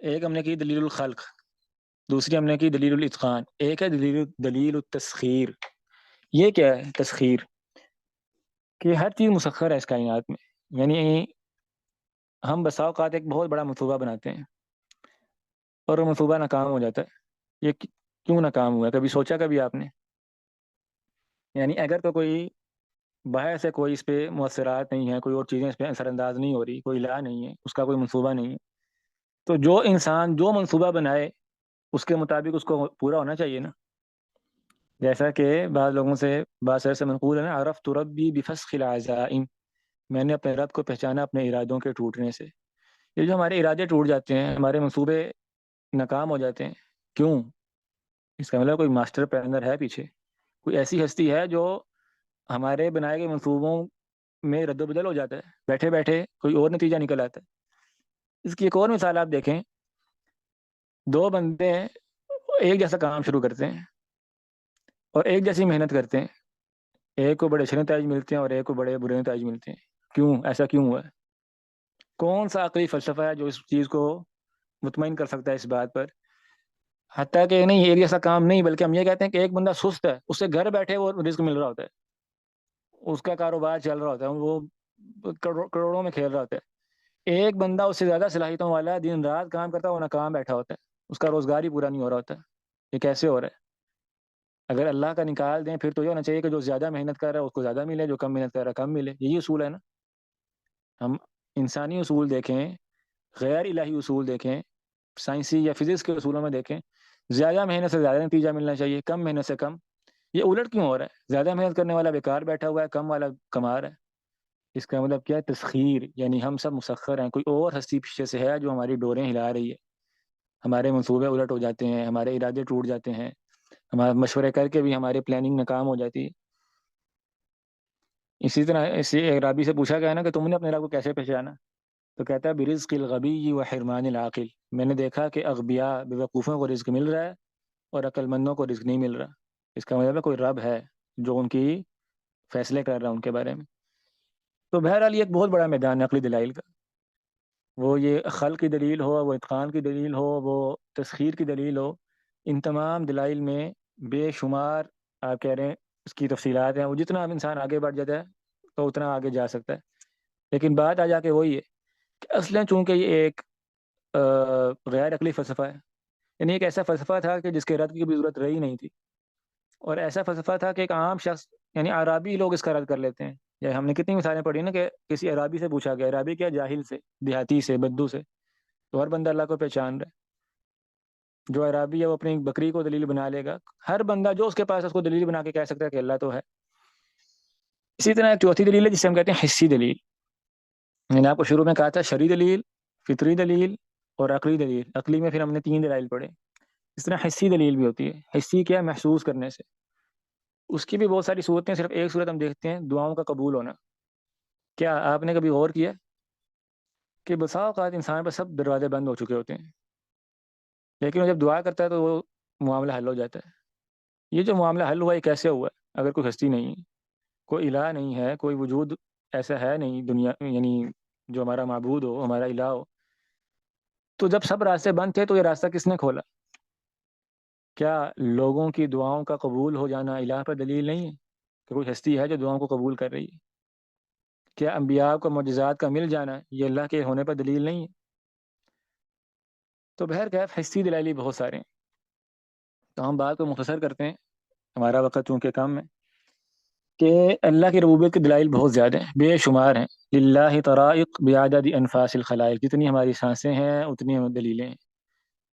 ایک ہم نے کی دلیل الخلق، دوسری ہم نے کی دلیل الاتقان، ایک ہے دلیل التسخیر۔ یہ کیا ہے تسخیر؟ کہ ہر چیز مسخر ہے اس کائنات میں، یعنی ہم بسا اوقات ایک بہت بڑا منصوبہ بناتے ہیں اور وہ منصوبہ ناکام ہو جاتا ہے۔ یہ کیوں ناکام ہوا ہے؟ کبھی سوچا کبھی آپ نے؟ یعنی اگر تو کوئی باہر سے کوئی اس پہ مؤثرات نہیں ہے، کوئی اور چیزیں اس پہ اثر انداز نہیں ہو رہی، کوئی الہ نہیں ہے، اس کا کوئی منصوبہ نہیں ہے، تو جو انسان جو منصوبہ بنائے اس کے مطابق اس کو پورا ہونا چاہیے نا۔ جیسا کہ بعض لوگوں سے بعض سے منقول ہے نا، عرفت ربی بفسخ العزائم، میں نے اپنے رب کو پہچانا اپنے ارادوں کے ٹوٹنے سے۔ یہ جو ہمارے ارادے ٹوٹ جاتے ہیں، ہمارے منصوبے ناکام ہو جاتے ہیں، کیوں؟ اس کا مطلب کوئی ماسٹر پلانر ہے پیچھے، کوئی ایسی ہستی ہے جو ہمارے بنائے گئے منصوبوں میں رد و بدل ہو جاتا ہے، بیٹھے بیٹھے کوئی اور نتیجہ نکل آتا ہے۔ اس کی ایک اور مثال آپ دیکھیں، دو بندے ہیں، ایک جیسا کام شروع کرتے ہیں اور ایک جیسی محنت کرتے ہیں، ایک کو بڑے اچھے نتائج ملتے ہیں اور ایک کو بڑے برے نتائج ملتے ہیں۔ کیوں ایسا کیوں ہوا ہے؟ کون سا عقلی فلسفہ ہے جو اس چیز کو مطمئن کر سکتا ہے اس بات پر؟ حتیٰ کہ نہیں ایک جیسا کام نہیں، بلکہ ہم یہ کہتے ہیں کہ ایک بندہ سست ہے، اس سے گھر بیٹھے وہ رزق مل رہا ہوتا ہے، اس کا کاروبار چل رہا ہوتا ہے، وہ کروڑوں میں کھیل رہا ہوتا ہے۔ ایک بندہ اس سے زیادہ صلاحیتوں والا دن رات کام کرتا ہے، وہ ناکام بیٹھا ہوتا ہے، اس کا روزگار ہی پورا نہیں ہو رہا ہوتا۔ یہ کیسے ہو رہا ہے؟ اگر اللہ کا نکال دیں پھر تو یہ ہونا چاہیے کہ جو زیادہ محنت کر رہا ہے اس کو زیادہ ملے، جو کم محنت کر رہا ہے کم ملے۔ یہی اصول ہے نا۔ ہم انسانی اصول دیکھیں، غیر الہی اصول دیکھیں، سائنسی یا فزکس کے اصولوں میں دیکھیں، زیادہ محنت سے زیادہ نتیجہ ملنا چاہیے، کم محنت سے کم۔ یہ الٹ کیوں ہو رہا ہے؟ زیادہ محنت کرنے والا بیکار بیٹھا ہوا ہے، کم والا کما رہا ہے۔ اس کا مطلب کیا ہے؟ تسخیر، یعنی ہم سب مسخر ہیں، کوئی اور ہستی پیچھے سے ہے جو ہماری ڈوریں ہلا رہی ہے، ہمارے منصوبے الٹ ہو جاتے ہیں، ہمارے ارادے ٹوٹ جاتے ہیں، ہمارے مشورے کر کے بھی ہماری پلاننگ ناکام ہو جاتی ہے۔ اسی طرح اسی رابی سے پوچھا گیا نا کہ تم نے اپنے رب کو کیسے پہچانا؟ تو کہتا ہے برزق الغبی و حرمان العاقل، میں نے دیکھا کہ اغبیاء بیوقوفوں کو رزق مل رہا ہے اور عقل مندوں کو رزق نہیں مل رہا۔ اس کا مطلب ہے کوئی رب ہے جو ان کی فیصلے کر رہا ہے ان کے بارے میں۔ تو بہرحال یہ ایک بہت بڑا میدان ہے عقلی دلائل کا، وہ یہ خلق کی دلیل ہو، وہ اتقان کی دلیل ہو، وہ تسخیر کی دلیل ہو، ان تمام دلائل میں بے شمار آپ کہہ رہے ہیں اس کی تفصیلات ہیں، وہ جتنا انسان آگے بڑھ جاتا ہے تو اتنا آگے جا سکتا ہے۔ لیکن بات آ جا کے وہی ہے کہ اصلاً چونکہ یہ ایک غیر عقلی فلسفہ ہے، یعنی ایک ایسا فلسفہ تھا کہ جس کے رد کی بھی ضرورت رہی نہیں تھی، اور ایسا فلسفہ تھا کہ ایک عام شخص یعنی عرابی لوگ اس کا رد کر لیتے ہیں۔ یا ہم نے کتنی مثالیں پڑھی نا کہ کسی عرابی سے پوچھا گیا، عرابی کیا؟ جاہل سے، دیہاتی سے، بدو سے، تو ہر بندہ اللہ کو پہچان رہا ہے۔ جو عرابی ہے وہ اپنی بکری کو دلیل بنا لے گا، ہر بندہ جو اس کے پاس ہے اس کو دلیل بنا کے کہہ سکتا ہے کہ اللہ تو ہے۔ اسی طرح ایک چوتھی دلیل ہے جسے ہم کہتے ہیں حسی دلیل۔ میں نے آپ کو شروع میں کہا تھا شرعی دلیل، فطری دلیل اور عقلی دلیل۔ عقلی میں پھر ہم نے 3 دلائل پڑھے۔ اس طرح حسی دلیل بھی ہوتی ہے۔ حسی کیا؟ محسوس کرنے سے۔ اس کی بھی بہت ساری صورتیں، صرف ایک صورت ہم دیکھتے ہیں، دعاؤں کا قبول ہونا۔ کیا آپ نے کبھی غور کیا کہ بسا اوقات انسان پر سب دروازے بند ہو چکے ہوتے ہیں، لیکن وہ جب دعا کرتا ہے تو وہ معاملہ حل ہو جاتا ہے؟ یہ جو معاملہ حل ہوا یہ کیسے ہوا ہے؟ اگر کوئی ہستی نہیں ہے، کوئی الہ نہیں ہے، کوئی وجود ایسا ہے نہیں دنیا یعنی جو ہمارا معبود ہو، ہمارا الہ ہو، تو جب سب راستے بند تھے تو یہ راستہ کس نے کھولا؟ کیا لوگوں کی دعاؤں کا قبول ہو جانا الہ پر دلیل نہیں ہے کہ کوئی ہستی ہے جو دعاؤں کو قبول کر رہی ہے؟ کیا انبیاء کو معجزات کا مل جانا یہ اللہ کے ہونے پر دلیل نہیں ہے؟ تو بہرکیف حسی دلائلی بہت سارے ہیں، تو ہم بات کو مختصر کرتے ہیں، ہمارا وقت چونکہ کم ہے، کہ اللہ کی ربوبیت کے دلائل بہت زیادہ ہیں، بے شمار ہیں۔ للہ طرائق بعدد انفاس الخلائق، جتنی ہماری سانسیں ہیں اتنی ہمیں دلیلیں ہیں۔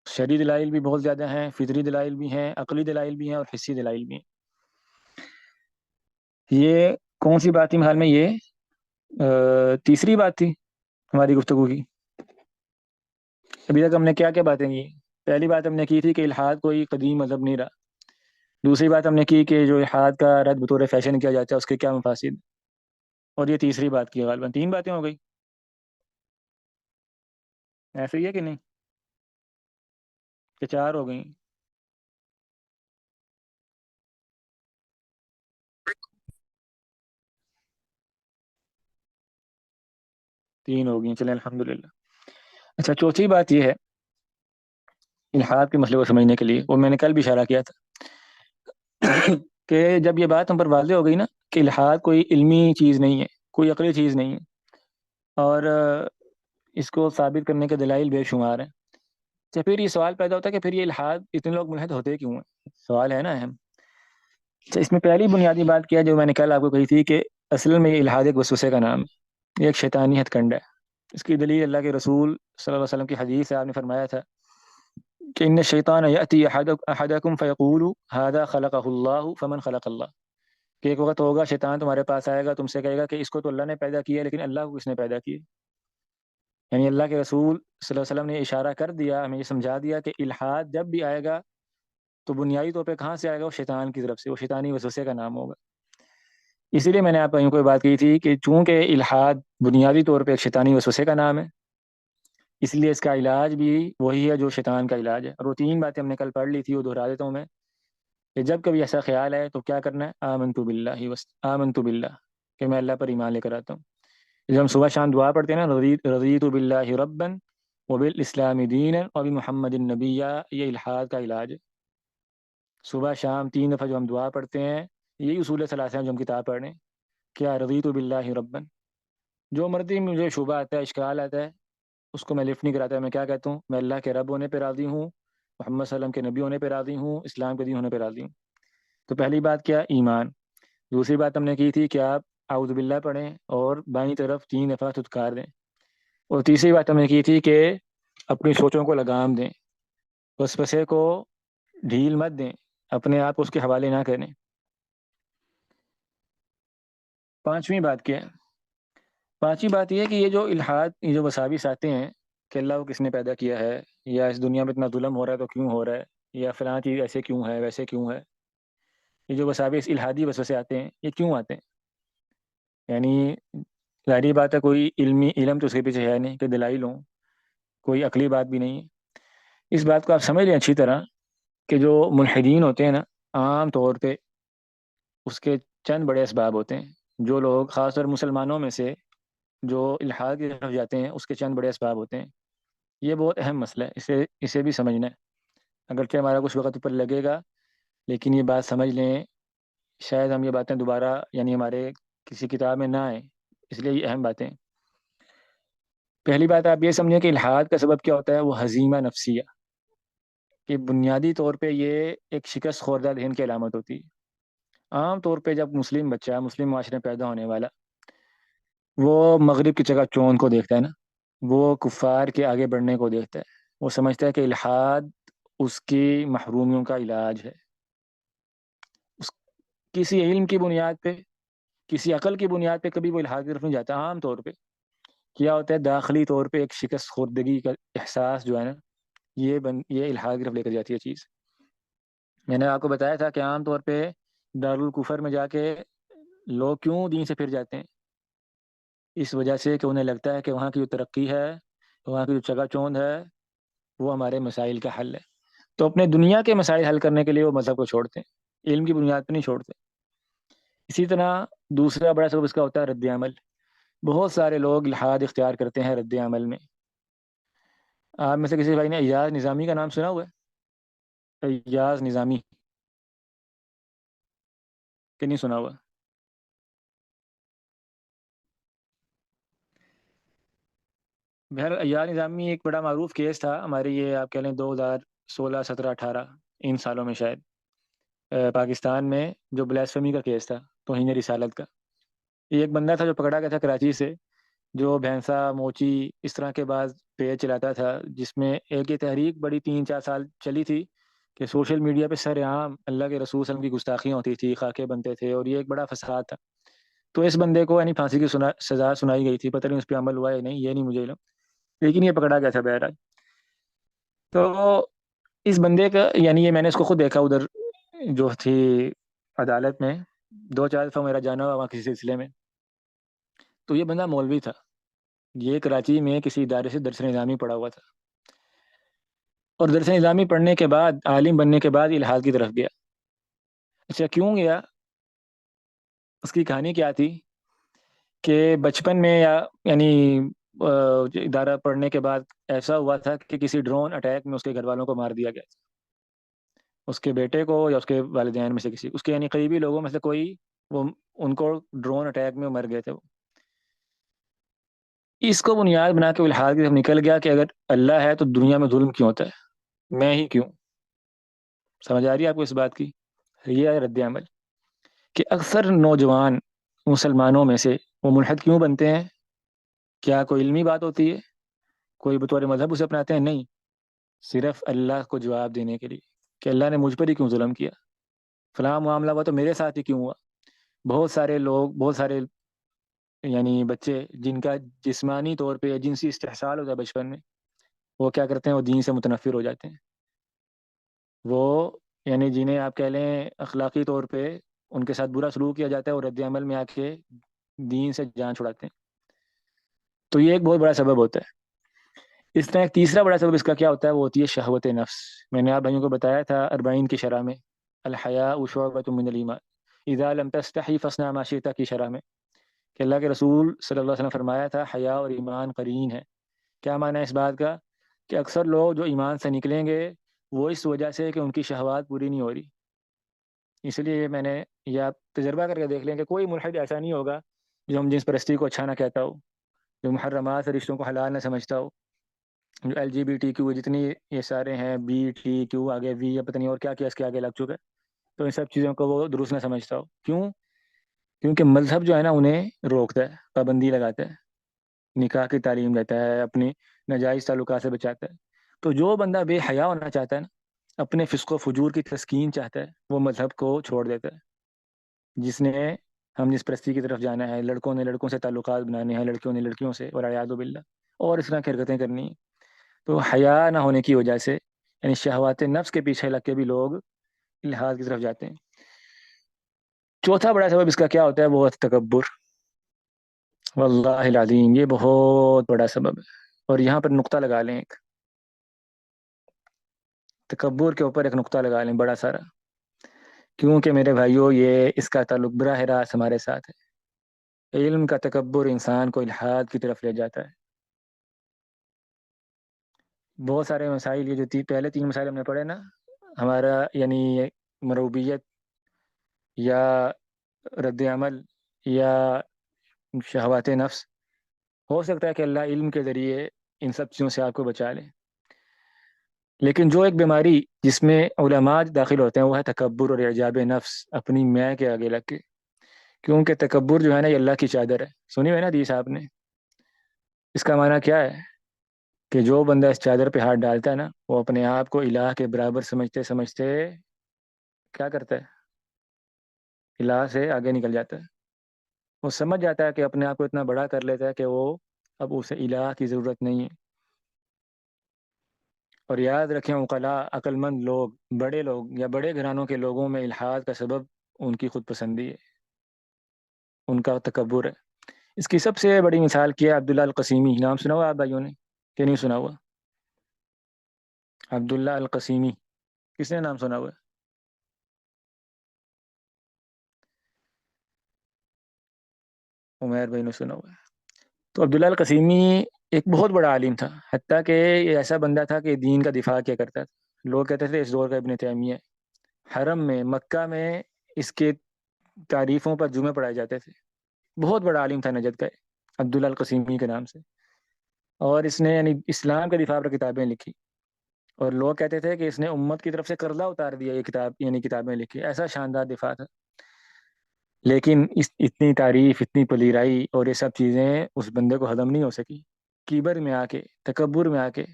شرعی دلائل بھی بہت زیادہ ہیں، فطری دلائل بھی ہیں، عقلی دلائل بھی ہیں، اور حسی دلائل بھی ہیں۔ یہ کون سی بات تھی محال میں؟ یہ تیسری بات تھی ہماری گفتگو کی۔ ابھی تک ہم نے کیا کیا باتیں کی؟ پہلی بات ہم نے کی تھی کہ الحاد کوئی قدیم مذہب نہیں رہا۔ دوسری بات ہم نے کی کہ جو الحاد کا رد بطور فیشن کیا جاتا ہے اس کے کیا مفاسد، اور یہ تیسری بات کی۔ غالباً 3 باتیں ہو گئی، ایسے ہی ہے کہ نہیں کہ 4 ہو گئیں؟ تین ہو گئی، چلیں الحمدللہ۔ اچھا، چوتھی بات یہ ہے الحاد کے مسئلے کو سمجھنے کے لیے، وہ میں نے کل بھی اشارہ کیا تھا کہ جب یہ بات ہم پر واضح ہو گئی نا کہ الحاد کوئی علمی چیز نہیں ہے، کوئی عقلی چیز نہیں ہے، اور اس کو ثابت کرنے کے دلائل بے شمار ہیں، تو پھر یہ سوال پیدا ہوتا ہے کہ پھر یہ الحاد اتنے لوگ ملحد ہوتے کیوں ہیں؟ سوال ہے نا اہم۔ اچھا، اس میں پہلی بنیادی بات کیا جو میں نے کل آپ کو کہی تھی کہ اصل میں یہ الحاد ایک وسوسے کا نام ہے، یہ ایک شیطانی ہتھ کنڈ ہے۔ اس کی دلیل اللہ کے رسول صلی اللہ علیہ وسلم کی حدیث سے آپ نے فرمایا تھا کہ ان الشیطان یأتی احدکم فیقول ھذا خلقہ اللہ فمن خلق اللہ، کہ ایک وقت ہوگا شیطان تمہارے پاس آئے گا، تم سے کہے گا کہ اس کو تو اللہ نے پیدا کیا لیکن اللہ کو کس نے پیدا کیا؟ یعنی اللہ کے رسول صلی اللہ علیہ وسلم نے اشارہ کر دیا، ہمیں یہ سمجھا دیا کہ الحاد جب بھی آئے گا تو بنیادی طور پہ کہاں سے آئے گا؟ وہ شیطان کی طرف سے، وہ شیطانی وسوسے کا نام ہوگا۔ اسی لیے میں نے آپ کو کوئی بات کی تھی کہ چونکہ الحاد بنیادی طور پہ ایک شیطانی وسوسے کا نام ہے، اس لیے اس کا علاج بھی وہی ہے جو شیطان کا علاج ہے۔ اور وہ 3 باتیں ہم نے کل پڑھ لی تھی، وہ دہرا دیتا ہوں میں، کہ جب کبھی ایسا خیال ہے تو کیا کرنا ہے؟ آمنت باللہ، کہ میں اللہ پر ایمان لے کر آتا ہوں۔ جب ہم صبح شام دعا پڑھتے ہیں نا، رضیت باللہ ربا وبالاسلام دینا وبمحمد النبیہ، یہ الحاد کا علاج ہے۔ صبح شام 3 دفعہ جو ہم دعا پڑھتے ہیں، یہی اصول ثلاثہ ہیں جو ہم کتاب پڑھ رہے ہیں۔ کیا؟ رضیت باللہ ربا، جو مرضی مجھے شبہ آتا ہے، اشکال آتا ہے، اس کو میں لفٹ نہیں کراتا، میں کیا کہتا ہوں؟ میں اللہ کے رب ہونے پہ راضی ہوں، محمد صلی اللہ علیہ وسلم کے نبی ہونے پہ راضی ہوں، اسلام کے دین ہونے پہ راضی ہوں۔ تو پہلی بات کیا؟ ایمان۔ دوسری بات ہم نے کی تھی کہ آپ اعوذ باللہ پڑھیں اور بائیں طرف 3 دفعہ تھتکار دیں۔ اور تیسری بات ہم نے کی تھی کہ اپنی سوچوں کو لگام دیں، وسوسے کو ڈھیل مت دیں، اپنے آپ کو اس کے حوالے نہ کریں۔ 5ویں بات کیا ہے؟ 5ویں بات یہ ہے کہ یہ جو الحاد، یہ جو وساوس آتے ہیں کہ اللہ کو کس نے پیدا کیا ہے، یا اس دنیا میں اتنا ظلم ہو رہا ہے تو کیوں ہو رہا ہے، یا فلاں چیز ایسے کیوں ہے، ویسے کیوں ہے، یہ جو وساوس الحادی وسوسے آتے ہیں یہ کیوں آتے ہیں؟ یعنی ظاہری بات ہے کوئی علم تو اس کے پیچھے ہے نہیں کہ دلائل ہوں، کوئی عقلی بات بھی نہیں ہے۔ اس بات کو آپ سمجھ لیں اچھی طرح کہ جو ملحدین ہوتے ہیں نا، عام طور پہ اس کے چند بڑے اسباب ہوتے ہیں۔ جو لوگ خاص طور مسلمانوں میں سے جو الحاد کی طرف جاتے ہیں اس کے چند بڑے اسباب ہوتے ہیں۔ یہ بہت اہم مسئلہ ہے، اسے بھی سمجھنا ہے، اگرچہ ہمارا کچھ وقت اوپر لگے گا، لیکن یہ بات سمجھ لیں، شاید ہم یہ باتیں دوبارہ یعنی ہمارے کسی کتاب میں نہ آئیں، اس لیے یہ اہم باتیں ہیں۔ پہلی بات آپ یہ سمجھیں کہ الحاد کا سبب کیا ہوتا ہے؟ وہ ہزیمہ نفسیہ، کہ بنیادی طور پہ یہ ایک شکست خوردہ ذہن کی علامت ہوتی ہے۔ عام طور پہ جب مسلم بچہ مسلم معاشرے میں پیدا ہونے والا وہ مغرب کی جگہ چوند کو دیکھتا ہے نا، وہ کفار کے آگے بڑھنے کو دیکھتا ہے، وہ سمجھتا ہے کہ الحاد اس کی محرومیوں کا علاج ہے۔ اس کسی علم کی بنیاد پہ، کسی عقل کی بنیاد پہ کبھی وہ الحاد کی طرف نہیں جاتا۔ عام طور پہ کیا ہوتا ہے؟ داخلی طور پہ ایک شکست خوردگی کا احساس جو ہے نا، یہ الحاد کی طرف لے کر جاتی ہے چیز۔ میں نے آپ کو بتایا تھا کہ عام طور پہ دارالکفر میں جا کے لوگ کیوں دین سے پھر جاتے ہیں؟ اس وجہ سے کہ انہیں لگتا ہے کہ وہاں کی جو ترقی ہے، وہاں کی جو چگا چوند ہے، وہ ہمارے مسائل کا حل ہے۔ تو اپنے دنیا کے مسائل حل کرنے کے لیے وہ مذہب کو چھوڑتے ہیں، علم کی بنیاد پہ نہیں چھوڑتے۔ اسی طرح دوسرا بڑا سبب اس کا ہوتا ہے رد عمل۔ بہت سارے لوگ الحاد اختیار کرتے ہیں رد عمل میں۔ آپ میں سے کسی بھائی نے ایاز نظامی کا نام سنا ہوا ہے؟ ایاز نظامی کہ نہیں سنا ہوا؟ بہر ایار نظامی ایک بڑا معروف کیس تھا ہمارے، یہ آپ کہہ لیں 2016 17 18 ان سالوں میں شاید، پاکستان میں جو بلاسفمی کا کیس تھا، توہین رسالت کا. یہ ایک بندہ تھا جو پکڑا گیا تھا کراچی سے، جو بھینسا موچی اس طرح کے بعض پیج چلاتا تھا، جس میں ایک یہ تحریک بڑی 3 4 سال چلی تھی کہ سوشل میڈیا پہ سر عام اللہ کے رسول صلی اللہ علیہ وسلم کی گستاخیاں ہوتی تھی، خاکے بنتے تھے، اور یہ ایک بڑا فساد تھا. تو اس بندے کو یعنی پھانسی کی سزا سنائی گئی تھی، پتہ نہیں اس پہ عمل ہوا یا نہیں، یہ نہیں مجھے علم، لیکن یہ پکڑا گیا تھا بہرحال. تو اس بندے کا یعنی یہ میں نے اس کو خود دیکھا ادھر جو تھی عدالت میں، 2 4 دفعہ میرا جانا ہوا وہاں کسی سلسلے میں. تو یہ بندہ مولوی تھا، یہ کراچی میں کسی ادارے سے درس نظامی پڑھا ہوا تھا، اور درس نظامی پڑھنے کے بعد عالم بننے کے بعد الحاد کی طرف گیا. اچھا کیوں گیا؟ اس کی کہانی کیا تھی کہ بچپن میں یعنی ادارہ پڑھنے کے بعد ایسا ہوا تھا کہ کسی ڈرون اٹیک میں اس کے گھر والوں کو مار دیا گیا تھا، اس کے بیٹے کو یا اس کے والدین میں سے کسی، اس کے یعنی قریبی لوگوں میں سے کوئی، وہ ان کو ڈرون اٹیک میں مر گئے تھے وہ. اس کو بنیاد بنا کے الحاد کی طرف نکل گیا کہ اگر اللہ ہے تو دنیا میں ظلم کیوں ہوتا ہے، میں ہی کیوں. سمجھ آ رہی ہے آپ کو اس بات کی؟ یہ ہے رد عمل کہ اکثر نوجوان مسلمانوں میں سے وہ ملحد کیوں بنتے ہیں. کیا کوئی علمی بات ہوتی ہے؟ کوئی بطور مذہب اسے اپناتے ہیں؟ نہیں، صرف اللہ کو جواب دینے کے لیے کہ اللہ نے مجھ پر ہی کیوں ظلم کیا، فلاں معاملہ ہوا تو میرے ساتھ ہی کیوں ہوا. بہت سارے لوگ، بہت سارے یعنی بچے جن کا جسمانی طور پہ جنسی استحصال ہوتا ہے بچپن میں، وہ کیا کرتے ہیں، وہ دین سے متنفر ہو جاتے ہیں. وہ یعنی جنہیں آپ کہہ لیں اخلاقی طور پہ ان کے ساتھ برا سلوک کیا جاتا ہے، اور رد عمل میں آ کے دین سے جان چھڑاتے ہیں. تو یہ ایک بہت بڑا سبب ہوتا ہے. اس طرح ایک تیسرا بڑا سبب اس کا کیا ہوتا ہے، وہ ہوتی ہے شہوت نفس. میں نے آپ بھائیوں کو بتایا تھا 40 کی شرح میں، الحیاء شعبۃ من الایمان اذا لم تستحی فاصنع ما شئت کی شرح میں، کہ اللہ کے رسول صلی اللہ علیہ وسلم فرمایا تھا حیا اور ایمان قرین ہے. کیا معنی ہے اس بات کا؟ کہ اکثر لوگ جو ایمان سے نکلیں گے وہ اس وجہ سے کہ ان کی شہوات پوری نہیں ہو رہی. اس لیے میں نے، یہ آپ تجربہ کر کے دیکھ لیں کہ کوئی ملحد ایسا نہیں ہوگا جو ہم جنس پرستی کو اچھا نہ کہتا ہو، جو محرمات اور رشتوں کو حلال نہ سمجھتا ہو، جو LGBTQ جتنی یہ سارے ہیں، BTQ آگے وی یا پتہ نہیں اور کیا کیا اس کے آگے لگ چکا ہے، تو ان سب چیزوں کو وہ درست نہ سمجھتا ہو. کیوں؟ کیونکہ مذہب جو ہے نا انہیں روکتا ہے، پابندی لگاتا ہے، نکاح کی تعلیم دیتا ہے، اپنی ناجائز تعلقات سے بچاتا ہے. تو جو بندہ بے حیا ہونا چاہتا ہے نا، اپنے فسق و فجور کی تسکین چاہتا ہے، وہ مذہب کو چھوڑ دیتا ہے. جس نے ہم جس پرستی کی طرف جانا ہے، لڑکوں نے لڑکوں سے تعلقات بنانے ہیں، لڑکیوں نے لڑکیوں سے، اور اعوذ باللہ اور اس طرح کی حرکتیں کرنی ہیں، تو حیا نہ ہونے کی وجہ سے یعنی شہوات نفس کے پیچھے لگ کے بھی لوگ الحاد کی طرف جاتے ہیں. چوتھا بڑا سبب اس کا کیا ہوتا ہے، وہ ہے تکبر. واللہ العظیم یہ بہت بڑا سبب ہے، اور یہاں پر نقطہ لگا لیں، ایک تکبر کے اوپر ایک نقطہ لگا لیں بڑا سارا، کیونکہ میرے بھائیوں یہ اس کا تعلق براہ راست ہمارے ساتھ ہے. علم کا تکبر انسان کو الحاد کی طرف لے جاتا ہے. بہت سارے مسائل، یہ جو پہلے 3 مسائل ہم نے پڑھے نا، ہمارا یعنی مروبیت یا رد عمل یا شہوات نفس، ہو سکتا ہے کہ اللہ علم کے ذریعے ان سب چیزوں سے آپ کو بچا لے. لیکن جو ایک بیماری جس میں علماء داخل ہوتے ہیں وہ ہے تکبر اور اعجاب نفس، اپنی میں کے آگے لگ کے. کیونکہ تکبر جو ہے نا یہ اللہ کی چادر ہے. سنی ہوئی نا حدیث آپ نے؟ اس کا معنی کیا ہے کہ جو بندہ اس چادر پہ ہاتھ ڈالتا ہے نا، وہ اپنے آپ کو الہ کے برابر سمجھتے سمجھتے کیا کرتا ہے، الہ سے آگے نکل جاتا ہے. وہ سمجھ جاتا ہے کہ اپنے آپ کو اتنا بڑا کر لیتا ہے کہ وہ اب اسے الہ کی ضرورت نہیں ہے. اور یاد رکھیں عقلاء، عقل مند لوگ، بڑے لوگ یا بڑے گھرانوں کے لوگوں میں الحاد کا سبب ان کی خود پسندی ہے، ان کا تکبر ہے. اس کی سب سے بڑی مثال کیا عبداللہ القسیمی. نام سنا ہوا آپ بھائیوں نے کہ نہیں سنا ہوا؟ عبداللہ القسیمی کس نے نام سنا ہوا؟ عمیر بھائی نے سنا ہوا ہے. تو عبداللہ القسیمی ایک بہت بڑا عالم تھا، حتیٰ کہ یہ ایسا بندہ تھا کہ دین کا دفاع کیا کرتا تھا. لوگ کہتے تھے اس دور کا ابن تیمیہ. حرم میں مکہ میں اس کے تعریفوں پر جمعے پڑھائے جاتے تھے. بہت بڑا عالم تھا نجد کا، عبداللہ القسیمی کے نام سے. اور اس نے یعنی اسلام کے دفاع پر کتابیں لکھی، اور لوگ کہتے تھے کہ اس نے امت کی طرف سے قرضہ اتار دیا، یہ کتاب یعنی کتابیں لکھی، ایسا شاندار دفاع تھا۔ لیکن اتنی تعریف، اتنی پلیرائی اور یہ سب چیزیں اس بندے کو ہضم نہیں ہو سکی۔ کیبر میں آ کے، تکبر میں آ کے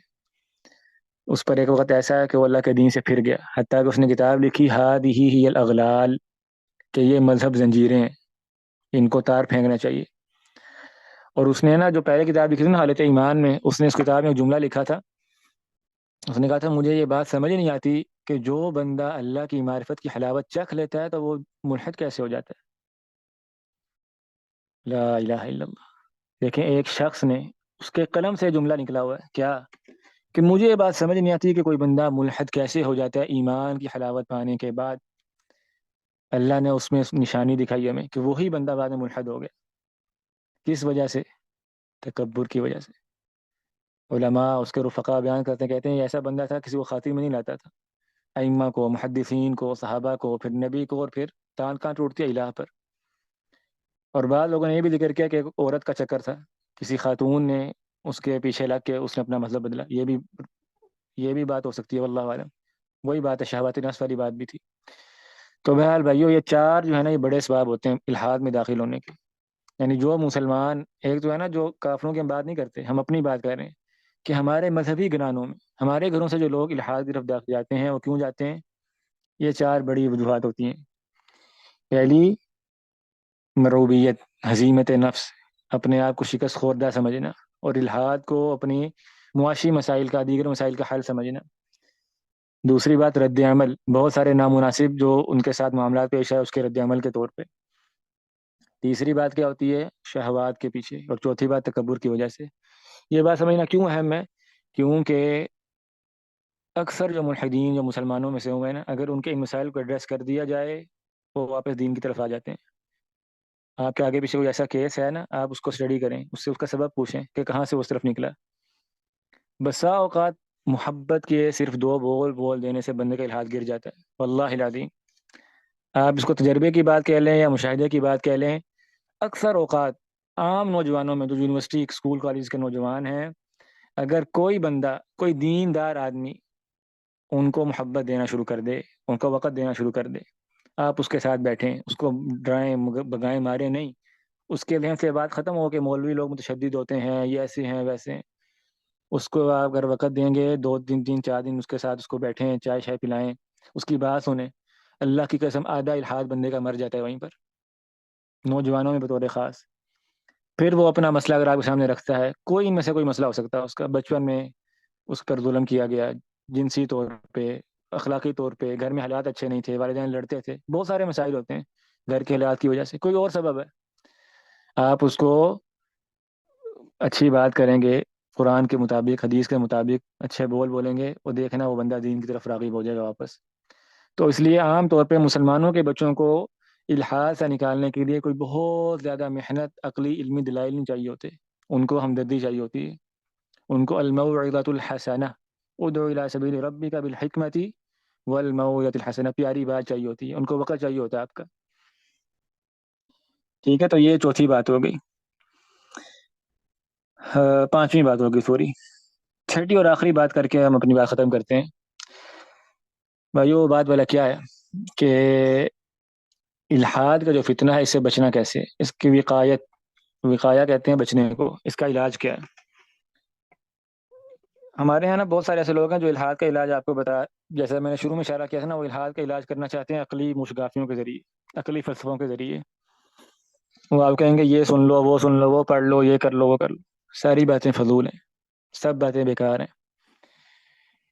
اس پر ایک وقت ایسا ہے کہ وہ اللہ کے دین سے پھر گیا، حتیٰ کہ اس نے کتاب لکھی ہادہ ہی الاغلال، کہ یہ مذہب زنجیریں ہیں، ان کو تار پھینکنا چاہیے۔ اور اس نے نا جو پہلے کتاب لکھی تھی نا حالت ایمان میں، اس نے اس کتاب میں ایک جملہ لکھا تھا، اس نے کہا تھا مجھے یہ بات سمجھ نہیں آتی کہ جو بندہ اللہ کی معرفت کی حلاوت چکھ لیتا ہے تو وہ ملحد کیسے ہو جاتا ہے۔ لا الہ الا اللہ۔ دیکھیں ایک شخص نے، اس کے قلم سے جملہ نکلا ہوا ہے کیا، کہ مجھے یہ بات سمجھ نہیں آتی کہ کوئی بندہ ملحد کیسے ہو جاتا ہے ایمان کی حلاوت پانے کے بعد۔ اللہ نے اس میں نشانی دکھائی ہمیں کہ وہی بندہ بعد میں ملحد ہو گیا۔ کس وجہ سے؟ تکبر کی وجہ سے۔ علماء اس کے رفقا بیان کرتے ہیں، کہتے ہیں یہ ایسا بندہ تھا کسی کو خاطر میں نہیں لاتا تھا، ائمہ کو، محدثین کو، صحابہ کو، پھر نبی کو، اور پھر تان کان ٹوٹتی ہے الہ پر۔ اور بعض لوگوں نے یہ بھی ذکر کیا کہ ایک عورت کا چکر تھا، کسی خاتون نے اس کے پیچھے لگ کے اس نے اپنا مذہب بدلا، یہ بھی بات ہو سکتی ہے، واللہ عالم۔ وہی بات ہے، شہوات نفس والی بات بھی تھی۔ تو بہرحال بھائیو، یہ چار جو ہے نا یہ بڑے اسباب ہوتے ہیں الحاد میں داخل ہونے کے۔ یعنی جو مسلمان، ایک تو ہے نا جو کافروں کی ہم بات نہیں کرتے، ہم اپنی بات کر رہے ہیں کہ ہمارے مذہبی گھرانوں میں، ہمارے گھروں سے جو لوگ الحاد کی طرف داخل جاتے ہیں وہ کیوں جاتے ہیں؟ یہ چار بڑی وجوہات ہوتی ہیں۔ پہلی، مروبیت، ہزیمت نفس، اپنے آپ کو شکست خوردہ سمجھنا، اور الحاد کو اپنی معاشی مسائل کا، دیگر مسائل کا حل سمجھنا۔ دوسری بات، رد عمل، بہت سارے نامناسب جو ان کے ساتھ معاملات پیش آئے اس کے رد عمل کے طور پہ۔ تیسری بات کیا ہوتی ہے؟ شہوات کے پیچھے۔ اور چوتھی بات، تکبر کی وجہ سے۔ یہ بات سمجھنا کیوں اہم ہے؟ کیونکہ اکثر جو ملحدین جو مسلمانوں میں سے ہوئے ہیں نا، اگر ان کے ان مسائل کو ایڈریس کر دیا جائے وہ واپس دین کی طرف آ جاتے ہیں۔ آپ کے آگے پیچھے کوئی ایسا کیس ہے نا، آپ اس کو اسٹڈی کریں، اس سے اس کا سبب پوچھیں کہ کہاں سے اس طرف نکلا۔ بسا اوقات محبت کے صرف دو بول دینے سے بندے کا الحاد گر جاتا ہے، واللہ العظیم۔ آپ اس کو تجربے کی بات کہہ لیں یا مشاہدے کی بات کہہ لیں، اکثر اوقات عام نوجوانوں میں جو یونیورسٹی، اسکول، کالج کے نوجوان ہیں، اگر کوئی بندہ، کوئی دیندار آدمی ان کو محبت دینا شروع کر دے، ان کو وقت دینا شروع کر دے، آپ اس کے ساتھ بیٹھیں، اس کو ڈرائیں بگائیں ماریں نہیں، اس کے ذہن سے بات ختم ہو کہ مولوی لوگ متشدد ہوتے ہیں، یہ ایسے ہیں ویسے ہیں، اس کو آپ اگر وقت دیں گے، 2 دن 4 دن اس کے ساتھ اس کو بیٹھیں، چائے شائے پلائیں، اس کی بات سنیں، اللہ کی قسم آدھا الحاد بندے کا مر جاتا ہے وہیں پر، نوجوانوں میں بطور خاص۔ پھر وہ اپنا مسئلہ اگر آپ کے سامنے رکھتا ہے، کوئی ان میں سے کوئی مسئلہ ہو سکتا ہے، اس کا بچپن میں اس پر ظلم کیا گیا، جنسی طور پہ، اخلاقی طور پہ، گھر میں حالات اچھے نہیں تھے، والدین لڑتے تھے، بہت سارے مسائل ہوتے ہیں گھر کے حالات کی وجہ سے، کوئی اور سبب ہے، آپ اس کو اچھی بات کریں گے، قرآن کے مطابق، حدیث کے مطابق اچھے بولیں گے، وہ دیکھنا وہ بندہ دین کی طرف راغب ہو جائے گا واپس۔ تو اس لیے عام طور پہ مسلمانوں کے بچوں کو الحاد سے نکالنے کے لیے کوئی بہت زیادہ محنت، عقلی، علمی دلائل نہیں چاہیے ہوتے، ان کو ہمدردی چاہیے ہوتی ہے، ان کو الموعظۃ الحسنہ، ادعو الی سبیل ربک بالحکمۃ والموعظۃ الحسنہ، پیاری بات چاہیے ہوتی ہے، ان کو وقت چاہیے ہوتا ہے آپ کا۔ ٹھیک ہے، تو یہ چوتھی بات ہو گئی، پانچویں بات ہوگی، سوری، چھٹی اور آخری بات کر کے ہم اپنی بات ختم کرتے ہیں۔ بھائیو، بات والا کیا ہے کہ الحاد کا جو فتنہ ہے اس سے بچنا کیسے، اس کی وقایا کہتے ہیں بچنے کو، اس کا علاج کیا ہے؟ ہمارے یہاں نا بہت سارے ایسے لوگ ہیں جو الحاد کا علاج آپ کو بتا، جیسے میں نے شروع میں اشارہ کیا تھا نا، وہ الحاد کا علاج کرنا چاہتے ہیں عقلی مشگافیوں کے ذریعے، عقلی فلسفوں کے ذریعے۔ وہ آپ کہیں گے یہ سن لو، وہ سن لو، وہ پڑھ لو، یہ کر لو، وہ کر لو، ساری باتیں فضول ہیں، سب باتیں بیکار ہیں۔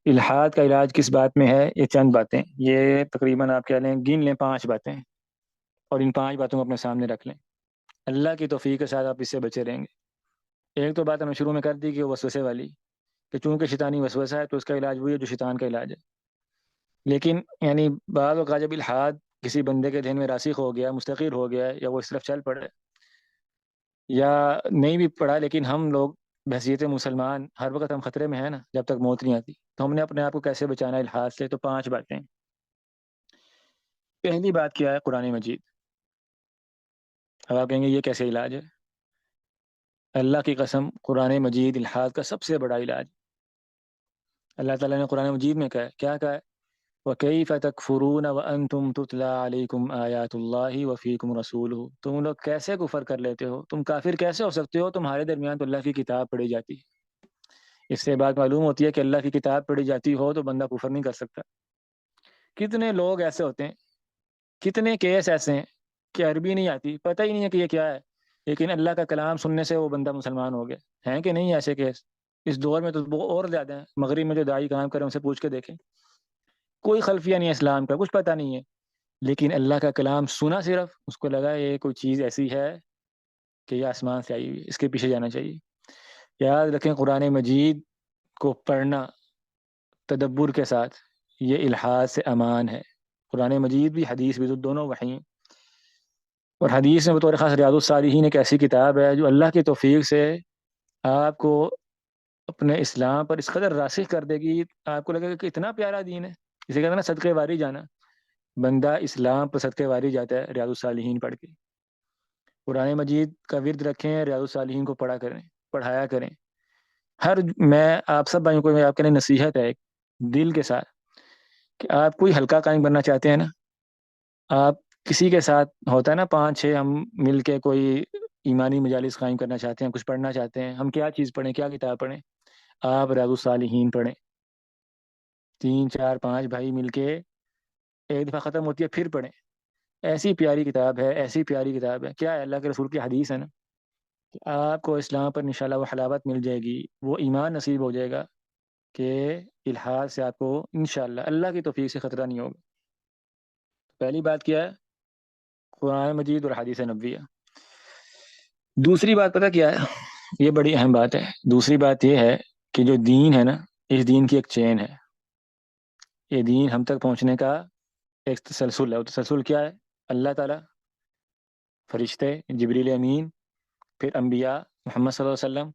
الحاد کا علاج کس بات میں ہے؟ یہ چند باتیں، یہ تقریباً آپ کہہ لیں، گن لیں 5 باتیں، اور ان 5 باتوں کو اپنے سامنے رکھ لیں، اللہ کی توفیق کے ساتھ آپ اس سے بچے رہیں گے۔ ایک تو بات ہم نے شروع میں کر دی کہ وہ وسوسے والی، کہ چونکہ شیطانی وسوسہ ہے تو اس کا علاج وہی ہے جو شیطان کا علاج ہے۔ لیکن یعنی بعض اوقات جب الحاد کسی بندے کے ذہن میں راسخ ہو گیا، مستقر ہو گیا، یا وہ اس طرف چل پڑے، یا نہیں بھی پڑھا، لیکن ہم لوگ بحیثیت مسلمان ہر وقت ہم خطرے میں ہیں نا، جب تک موت نہیں آتی، تو ہم نے اپنے آپ کو کیسے بچانا ہے الحاد سے؟ تو 5 باتیں۔ پہلی بات کیا ہے؟ قرآن مجید۔ اب آپ کہیں گے یہ کیسے علاج ہے؟ اللہ کی قسم قرآن مجید الحاد کا سب سے بڑا علاج۔ اللہ تعالیٰ نے قرآن مجید میں کہا ہے، کیا کہا ہے؟ وَكَيْفَ تَكْفُرُونَ وَأَنْتُمْ تُتْلَى عَلَيْكُمْ آيَاتُ اللَّهِ وَفِيكُمْ رَسُولُهُ، تم لوگ کیسے کفر کر لیتے ہو، تم کافر کیسے ہو سکتے ہو، تمہارے درمیان تو اللہ کی کتاب پڑھی جاتی ہے۔ اس سے بات معلوم ہوتی ہے کہ اللہ کی کتاب پڑھی جاتی ہو تو بندہ کفر نہیں کر سکتا۔ کتنے لوگ ایسے ہوتے ہیں، کتنے کیس ایسے ہیں کہ عربی نہیں آتی، پتہ ہی نہیں ہے کہ یہ کیا ہے، لیکن اللہ کا کلام سننے سے وہ بندہ مسلمان ہو گیا۔ ہیں کہ نہیں ایسے کیس؟ اس دور میں تو وہ اور زیادہ ہیں۔ مغرب میں جو داعی کام کریں ان سے پوچھ کے دیکھیں، کوئی خلفیہ نہیں ہے اسلام کا، کچھ پتہ نہیں ہے، لیکن اللہ کا کلام سنا، صرف اس کو لگا یہ کوئی چیز ایسی ہے کہ یہ آسمان سے آئی ہوئی ہے، اس کے پیچھے جانا چاہیے۔ یاد رکھیں قرآن مجید کو پڑھنا تدبر کے ساتھ یہ الحاد سے امان ہے۔ قرآن مجید بھی حدیث بھی دونوں وحی ہیں، اور حدیث میں بطور خاص ریاض الصالحین ایک ایسی کتاب ہے جو اللہ کی توفیق سے آپ کو اپنے اسلام پر اس قدر راسخ کر دے گی، آپ کو لگے گا کہ اتنا پیارا دین ہے۔ اسے کہتے ہیں نا صدقے واری جانا، بندہ اسلام پر صدقے واری جاتا ہے ریاض الصالحین پڑھ کے۔ قرآن مجید کا ورد رکھیں، ریاض الصالحین کو پڑھا کریں، پڑھایا کریں۔ میں آپ سب بھائیوں کو آپ کے لیے نصیحت ہے ایک دل کے ساتھ، کہ آپ کوئی ہلکا قائم کرنا چاہتے ہیں نا، آپ کسی کے ساتھ ہوتا ہے نا 5-6 ہم مل کے کوئی ایمانی مجالس قائم کرنا چاہتے ہیں، کچھ پڑھنا چاہتے ہیں، ہم کیا چیز پڑھیں، کیا کتاب پڑھیں؟ آپ ریاض الصالحین پڑھیں، 3-4-5 بھائی مل کے، ایک دفعہ ختم ہوتی ہے پھر پڑھیں۔ ایسی پیاری کتاب ہے، ایسی پیاری کتاب ہے، کیا ہے، اللہ کے رسول کی حدیث ہے نا، کہ آپ کو اسلام پر انشاءاللہ وہ حلاوت مل جائے گی، وہ ایمان نصیب ہو جائے گا کہ الحاد سے آپ کو انشاءاللہ اللہ کی توفیق سے خطرہ نہیں ہوگا۔ پہلی بات کیا ہے؟ قرآن مجید اور حدیث نبویہ۔ دوسری بات پتہ کیا ہے؟ یہ بڑی اہم بات ہے۔ دوسری بات یہ ہے کہ جو دین ہے نا، اس دین کی ایک چین ہے، یہ دین ہم تک پہنچنے کا ایک تسلسل ہے۔ وہ تسلسل کیا ہے؟ اللہ تعالیٰ، فرشتے، جبریل امین، پھر انبیاء محمد صلی اللہ علیہ وسلم،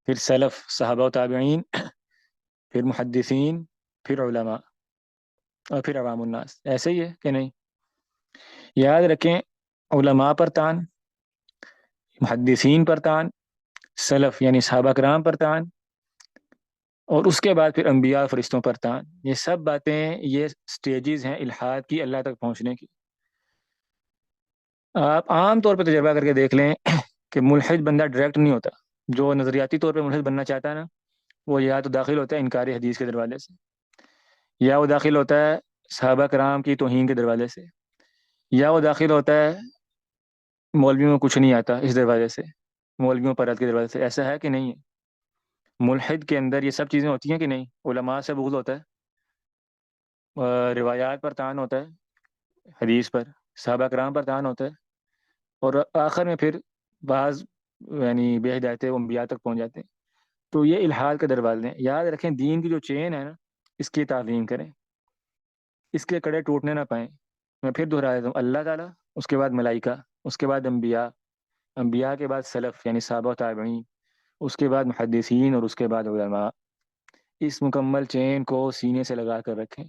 پھر سلف صحابہ و تابعین، پھر محدثین، پھر علماء، اور پھر عوام الناس۔ ایسے ہی ہے کہ نہیں؟ یاد رکھیں، علماء پر تان، محدثین پر تان، سلف یعنی صحابہ کرام پر تان، اور اس کے بعد پھر انبیاء اور فرشتوں پر تان۔ یہ سب باتیں، یہ سٹیجز ہیں الحاد کی، اللہ تک پہنچنے کی۔ آپ عام طور پہ تجربہ کر کے دیکھ لیں کہ ملحد بندہ ڈائریکٹ نہیں ہوتا۔ جو نظریاتی طور پہ ملحد بننا چاہتا ہے نا، وہ یا تو داخل ہوتا ہے انکار حدیث کے دروازے سے، یا وہ داخل ہوتا ہے صحابہ کرام کی توہین کے دروازے سے، یا وہ داخل ہوتا ہے مولویوں میں کچھ نہیں آتا اس دروازے سے، مولویوں پر رد کے دروازے سے۔ ایسا ہے کہ نہیں ہے؟ ملحد کے اندر یہ سب چیزیں ہوتی ہیں کہ نہیں؟ علماء سے بغض ہوتا ہے، روایات پر تان ہوتا ہے، حدیث پر، صحابہ کرام پر تان ہوتا ہے، اور آخر میں پھر بعض یعنی بے ہدایتیں وہ انبیاء تک پہنچ جاتے ہیں۔ تو یہ الحاد کے دروازے ہیں۔ یاد رکھیں دین کی جو چین ہے نا، اس کی تعظیم کریں، اس کے کڑے ٹوٹنے نہ پائیں۔ میں پھر دہرا دیتا ہوں، اللہ تعالیٰ، اس کے بعد ملائکہ، اس کے بعد انبیاء، انبیاء کے بعد سلف یعنی صحابہ و تابعین، اس کے بعد محدثین، اور اس کے بعد علماء۔ اس مکمل چین کو سینے سے لگا کر رکھیں،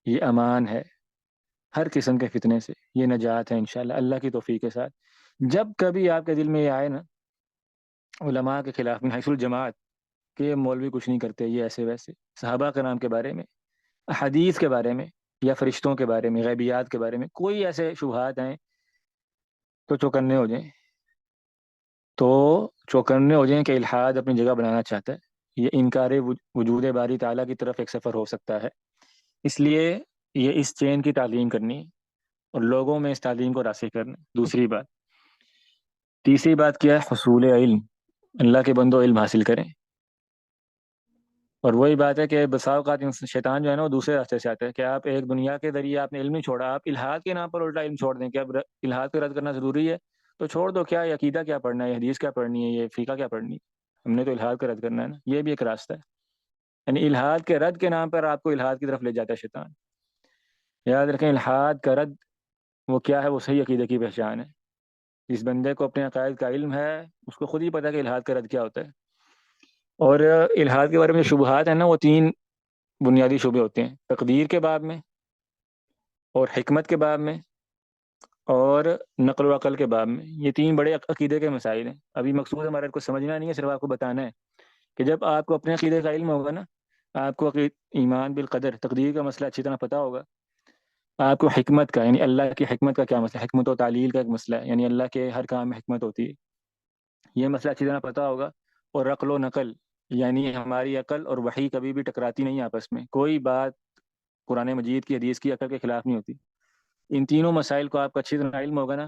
یہ امان ہے ہر قسم کے فتنے سے، یہ نجات ہے انشاءاللہ اللہ کی توفیق کے ساتھ۔ جب کبھی آپ کے دل میں یہ آئے نا علماء کے خلاف من حیث الجماعت کہ یہ مولوی کچھ نہیں کرتے، یہ ایسے ویسے، صحابہ کے نام کے بارے میں، حدیث کے بارے میں، یا فرشتوں کے بارے میں، غیبیات کے بارے میں کوئی ایسے شبہات ہیں، تو چوکنے ہو جائیں، تو چوکنے ہو جائیں کہ الحاد اپنی جگہ بنانا چاہتا ہے۔ یہ انکار وجود باری تعالیٰ کی طرف ایک سفر ہو سکتا ہے، اس لیے یہ اس چین کی تعلیم کرنی ہے اور لوگوں میں اس تعلیم کو راسخ کرنا ہے۔ دوسری بات۔ تیسری بات کیا ہے؟ حصول علم، اللہ کے بندوں علم حاصل کریں۔ اور وہی بات ہے کہ بسا اوقات شیطان جو ہے نا وہ دوسرے راستے سے آتا ہے کہ آپ ایک دنیا کے ذریعے آپ نے علم نہیں چھوڑا، آپ الحاد کے نام پر الٹا علم چھوڑ دیں کہ اب الحاد کو رد کرنا ضروری ہے تو چھوڑ دو، کیا یہ عقیدہ کیا پڑھنا ہے، یہ حدیث کیا پڑھنی ہے، یہ فقہ کیا پڑھنی ہے، ہم نے تو الحاد کو رد کرنا ہے نا۔ یہ بھی ایک راستہ ہے، یعنی الحاد کے رد کے نام پر آپ کو الحاد کی طرف لے جاتا ہے شیطان۔ یاد رکھیں الحاد کا رد وہ کیا ہے؟ وہ صحیح عقیدے کی پہچان ہے۔ جس بندے کو اپنے عقائد کا علم ہے اس کو خود ہی پتہ ہے کہ الحاد کا رد کیا ہوتا ہے۔ اور الحاد کے بارے میں جو شبہات ہیں نا، وہ 3 بنیادی شبے ہوتے ہیں: تقدیر کے باب میں، اور حکمت کے باب میں، اور نقل و عقل کے باب میں، یہ تین بڑے عقیدے کے مسائل ہیں۔ ابھی مقصود ہمارا کو سمجھنا نہیں ہے، صرف آپ کو بتانا ہے کہ جب آپ کو اپنے عقیدے کا علم ہوگا نا، آپ کو ایمان بالقدر، تقدیر کا مسئلہ اچھی طرح پتہ ہوگا، آپ کو حکمت کا، یعنی اللہ کی حکمت کا کیا مسئلہ ہے، حکمت و تعلیل کا ایک مسئلہ ہے، یعنی اللہ کے ہر کام میں حکمت ہوتی ہے، یہ مسئلہ اچھی طرح پتہ ہوگا۔ اور عقل و نقل، یعنی ہماری عقل اور وحی کبھی بھی ٹکراتی نہیں آپس میں، کوئی بات قرآن مجید کی، حدیث کی عقل کے خلاف نہیں ہوتی۔ ان تینوں مسائل کو آپ کا اچھی طرح علم ہوگا نا،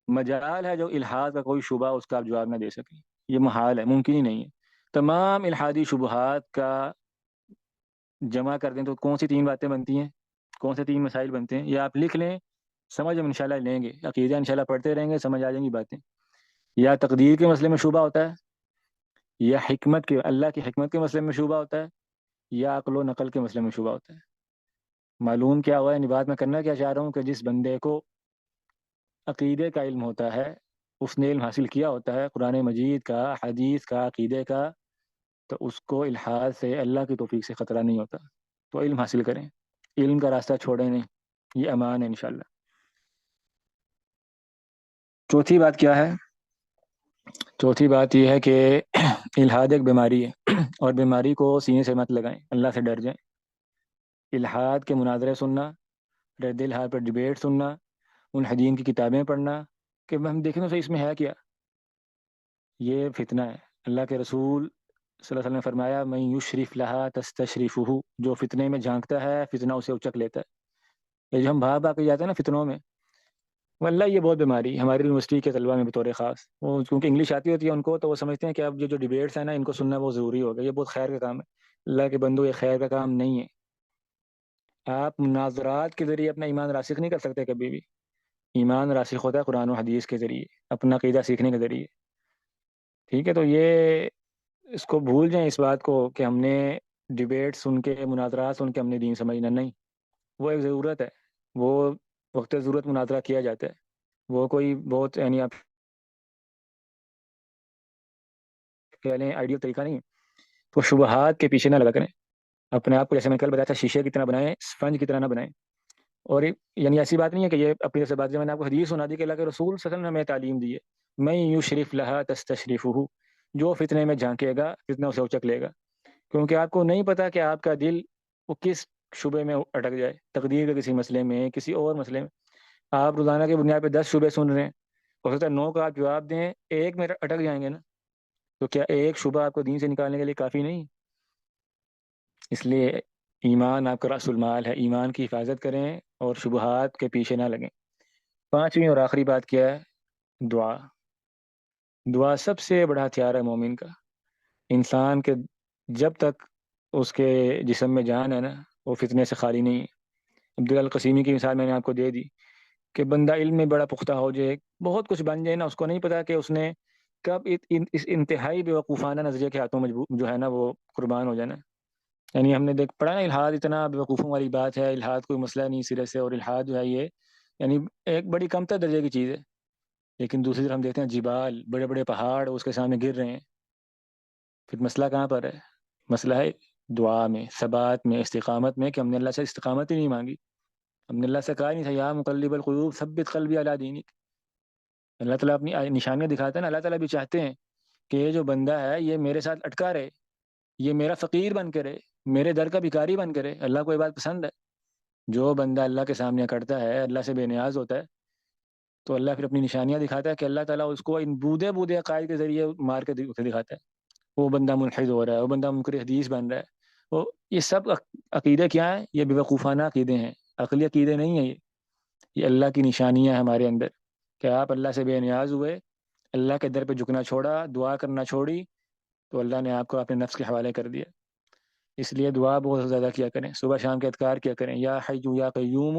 مجال ہے جو الحاد کا کوئی شبہ اس کا آپ جواب نہ دے سکیں، یہ محال ہے، ممکن ہی نہیں ہے۔ تمام الحادی شبہات کا جمع کر دیں تو کون سی تین باتیں بنتی ہیں، کون سے تین مسائل بنتے ہیں، یہ آپ لکھ لیں، سمجھ ہم انشاءاللہ لیں گے، عقیدہ انشاءاللہ پڑھتے رہیں گے، سمجھ آ جائیں گی باتیں۔ یا تقدیر کے مسئلے میں شبہ ہوتا ہے، یا حکمت کے، اللہ کی حکمت کے مسئلے میں شبہ ہوتا ہے، یا عقل و نقل کے مسئلے میں شبہ ہوتا ہے۔ معلوم کیا ہوا ہے، یعنی بات میں کرنا کیا چاہ رہا ہوں کہ جس بندے کو عقیدے کا علم ہوتا ہے، اس نے علم حاصل کیا ہوتا ہے قرآن مجید کا، حدیث کا، عقیدے کا، تو اس کو الحاد سے، اللہ کی توفیق سے خطرہ نہیں ہوتا۔ تو علم حاصل کریں، علم کا راستہ چھوڑیں نہیں، یہ امان ہے انشاءاللہ۔ چوتھی بات کیا ہے؟ چوتھی بات یہ ہے کہ الحاد ایک بیماری ہے، اور بیماری کو سینے سے مت لگائیں، اللہ سے ڈر جائیں۔ الحاد کے مناظرے سننا، رد الحاد پر ڈیبیٹ سننا، ملحدین کی کتابیں پڑھنا کہ ہم دیکھیں تو صحیح اس میں ہے کیا، یہ فتنہ ہے۔ اللہ کے رسول صلی اللہ علیہ وسلم نے فرمایا من یشرف لہا تستشرفہ، جو فتنے میں جھانکتا ہے فتنہ اسے اچک لیتا ہے۔ یہ جو ہم بھاگ بھاگ کے جاتے ہیں نا فتنوں میں، واللہ یہ بہت بیماری ہماری یونیورسٹی کے طلبہ میں بطور خاص، وہ کیونکہ انگلش آتی ہوتی ہے ان کو، تو وہ سمجھتے ہیں کہ اب یہ جو ڈیبیٹس ہیں نا ان کو سننا بہت ضروری ہوگا، یہ بہت خیر کا کام ہے۔ اللہ کے بندو، یہ خیر کا کام نہیں ہے۔ آپ مناظرات کے ذریعے اپنا ایمان راسخ نہیں کر سکتے کبھی بھی، ایمان راسخ ہوتا ہے قرآن و حدیث کے ذریعے، اپنا عقیدہ سیکھنے کے ذریعے، ٹھیک ہے؟ تو یہ اس کو بھول جائیں، اس بات کو کہ ہم نے ڈیبیٹ سن کے، مناظرات سن کے ہم نے دین سمجھنا، نہیں، وہ ایک ضرورت ہے، وہ وقت ضرورت مناظرہ کیا جاتا ہے، وہ کوئی بہت، یعنی آپ کہہ لیں آئیڈیل طریقہ نہیں ہے۔ تو شبہات کے پیچھے نہ لگا کریں اپنے آپ کو، جیسے میں کل بتایا تھا شیشے کی طرح بنائیں، اسفنج کی طرح نہ بنائیں۔ اور یعنی ایسی بات نہیں ہے کہ یہ اپنی طرف سے بات، میں نے آپ کو حدیث سنا دی کہ اللہ کے رسول صلی اللہ علیہ وسلم نے ہمیں تعلیم دی ہے، میں یشرف لہا تستشرفہ، جو فتنے میں جھانکے گا فتنہ اسے اچک لے گا، کیونکہ آپ کو نہیں پتا کہ آپ کا دل وہ کس شبے میں اٹک جائے، تقدیر کے کسی مسئلے میں، کسی اور مسئلے میں۔ آپ روزانہ کی بنیاد پہ 10 شبے سن رہے ہیں، ہو سکتا ہے 9 کا آپ جواب دیں، ایک میں اٹک جائیں گے نا، تو کیا ایک شبہ آپ کو دین سے نکالنے کے لیے کافی نہیں؟ اس لیے ایمان آپ کا رأس المال ہے، ایمان کی حفاظت کریں اور شبہات کے پیچھے نہ لگیں۔ پانچویں اور آخری بات کیا ہے؟ دعا۔ دعا سب سے بڑا ہتھیار ہے مومن کا۔ انسان کے جب تک اس کے جسم میں جان ہے نا، وہ فتنے سے خالی نہیں ہے۔ عبداللہ القسیمی کی مثال میں نے آپ کو دے دی کہ بندہ علم میں بڑا پختہ ہو جائے، بہت کچھ بن جائے نا، اس کو نہیں پتا کہ اس نے کب اس انتہائی بیوقوفانہ نظریے کے ہاتھوں جو ہے نا وہ قربان ہو جانا۔ یعنی ہم نے پڑھا نا، الحاد اتنا بیوقوفوں والی بات ہے، الحاد کوئی مسئلہ نہیں سرے سے، اور الحاد جو ہے یہ یعنی ایک بڑی کمتر درجے کی چیز ہے، لیکن دوسری طرف ہم دیکھتے ہیں جبال، بڑے بڑے پہاڑ اس کے سامنے گر رہے ہیں۔ پھر مسئلہ کہاں پر ہے؟ مسئلہ ہے دعا میں، ثبات میں، استقامت میں، کہ ہم نے اللہ سے استقامت ہی نہیں مانگی، ہم نے اللہ سے کہا نہیں تھا یا مقلب القلوب ثبت قلبی علی دینک۔ اللہ تعالیٰ اپنی نشانیاں دکھاتا ہے نا، اللہ تعالیٰ بھی چاہتے ہیں کہ یہ جو بندہ ہے یہ میرے ساتھ اٹکا رہے، یہ میرا فقیر بن کے رہے، میرے در کا بھکاری بن کے رہے۔ اللہ کو یہ بات پسند ہے، جو بندہ اللہ کے سامنے کرتا ہے، اللہ سے بے نیاز ہوتا ہے، تو اللہ پھر اپنی نشانیاں دکھاتا ہے کہ اللہ تعالیٰ اس کو ان بودے بودے عقائد کے ذریعے مار کے دکھاتا ہے۔ وہ بندہ ملحد ہو رہا ہے، وہ بندہ منکر حدیث بن رہا ہے، وہ یہ سب عقیدے کیا ہیں؟ یہ بے وقوفانہ عقیدے ہیں، عقلی عقیدے نہیں ہیں۔ یہ اللہ کی نشانیاں ہیں ہمارے اندر کہ آپ اللہ سے بے نیاز ہوئے، اللہ کے در پہ جھکنا چھوڑا، دعا کرنا چھوڑی، تو اللہ نے آپ کو اپنے نفس کے حوالے کر دیا۔ اس لیے دعا بہت زیادہ کیا کریں، صبح شام کے اذکار کیا کریں، یا حی یا قیوم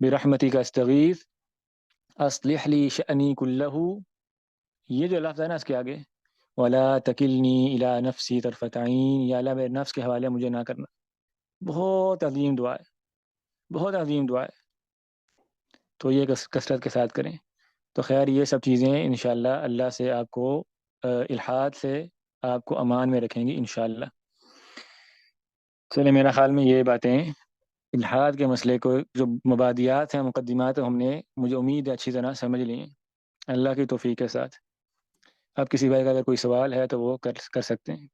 برحمتک استغیث اصلح لی شأنی کلہ، یہ جو لفظ ہے نا اس کے آگے، ولا تکلنی الی نفسی طرفۃ عین، یا اللہ میرے نفس کے حوالے مجھے نہ کرنا، بہت عظیم دعا ہے، بہت عظیم دعا ہے۔ تو یہ کثرت کے ساتھ کریں۔ تو خیر یہ سب چیزیں انشاءاللہ اللہ سے آپ کو الحاد سے آپ کو امان میں رکھیں گی انشاءاللہ۔ چلے میرا خیال میں یہ باتیں الحاد کے مسئلے کو جو مبادیات ہیں، مقدمات ہم نے مجھے امید ہے اچھی طرح سمجھ لی ہیں اللہ کی توفیق کے ساتھ۔ اب کسی بھائی کا اگر کوئی سوال ہے تو وہ کر سکتے ہیں۔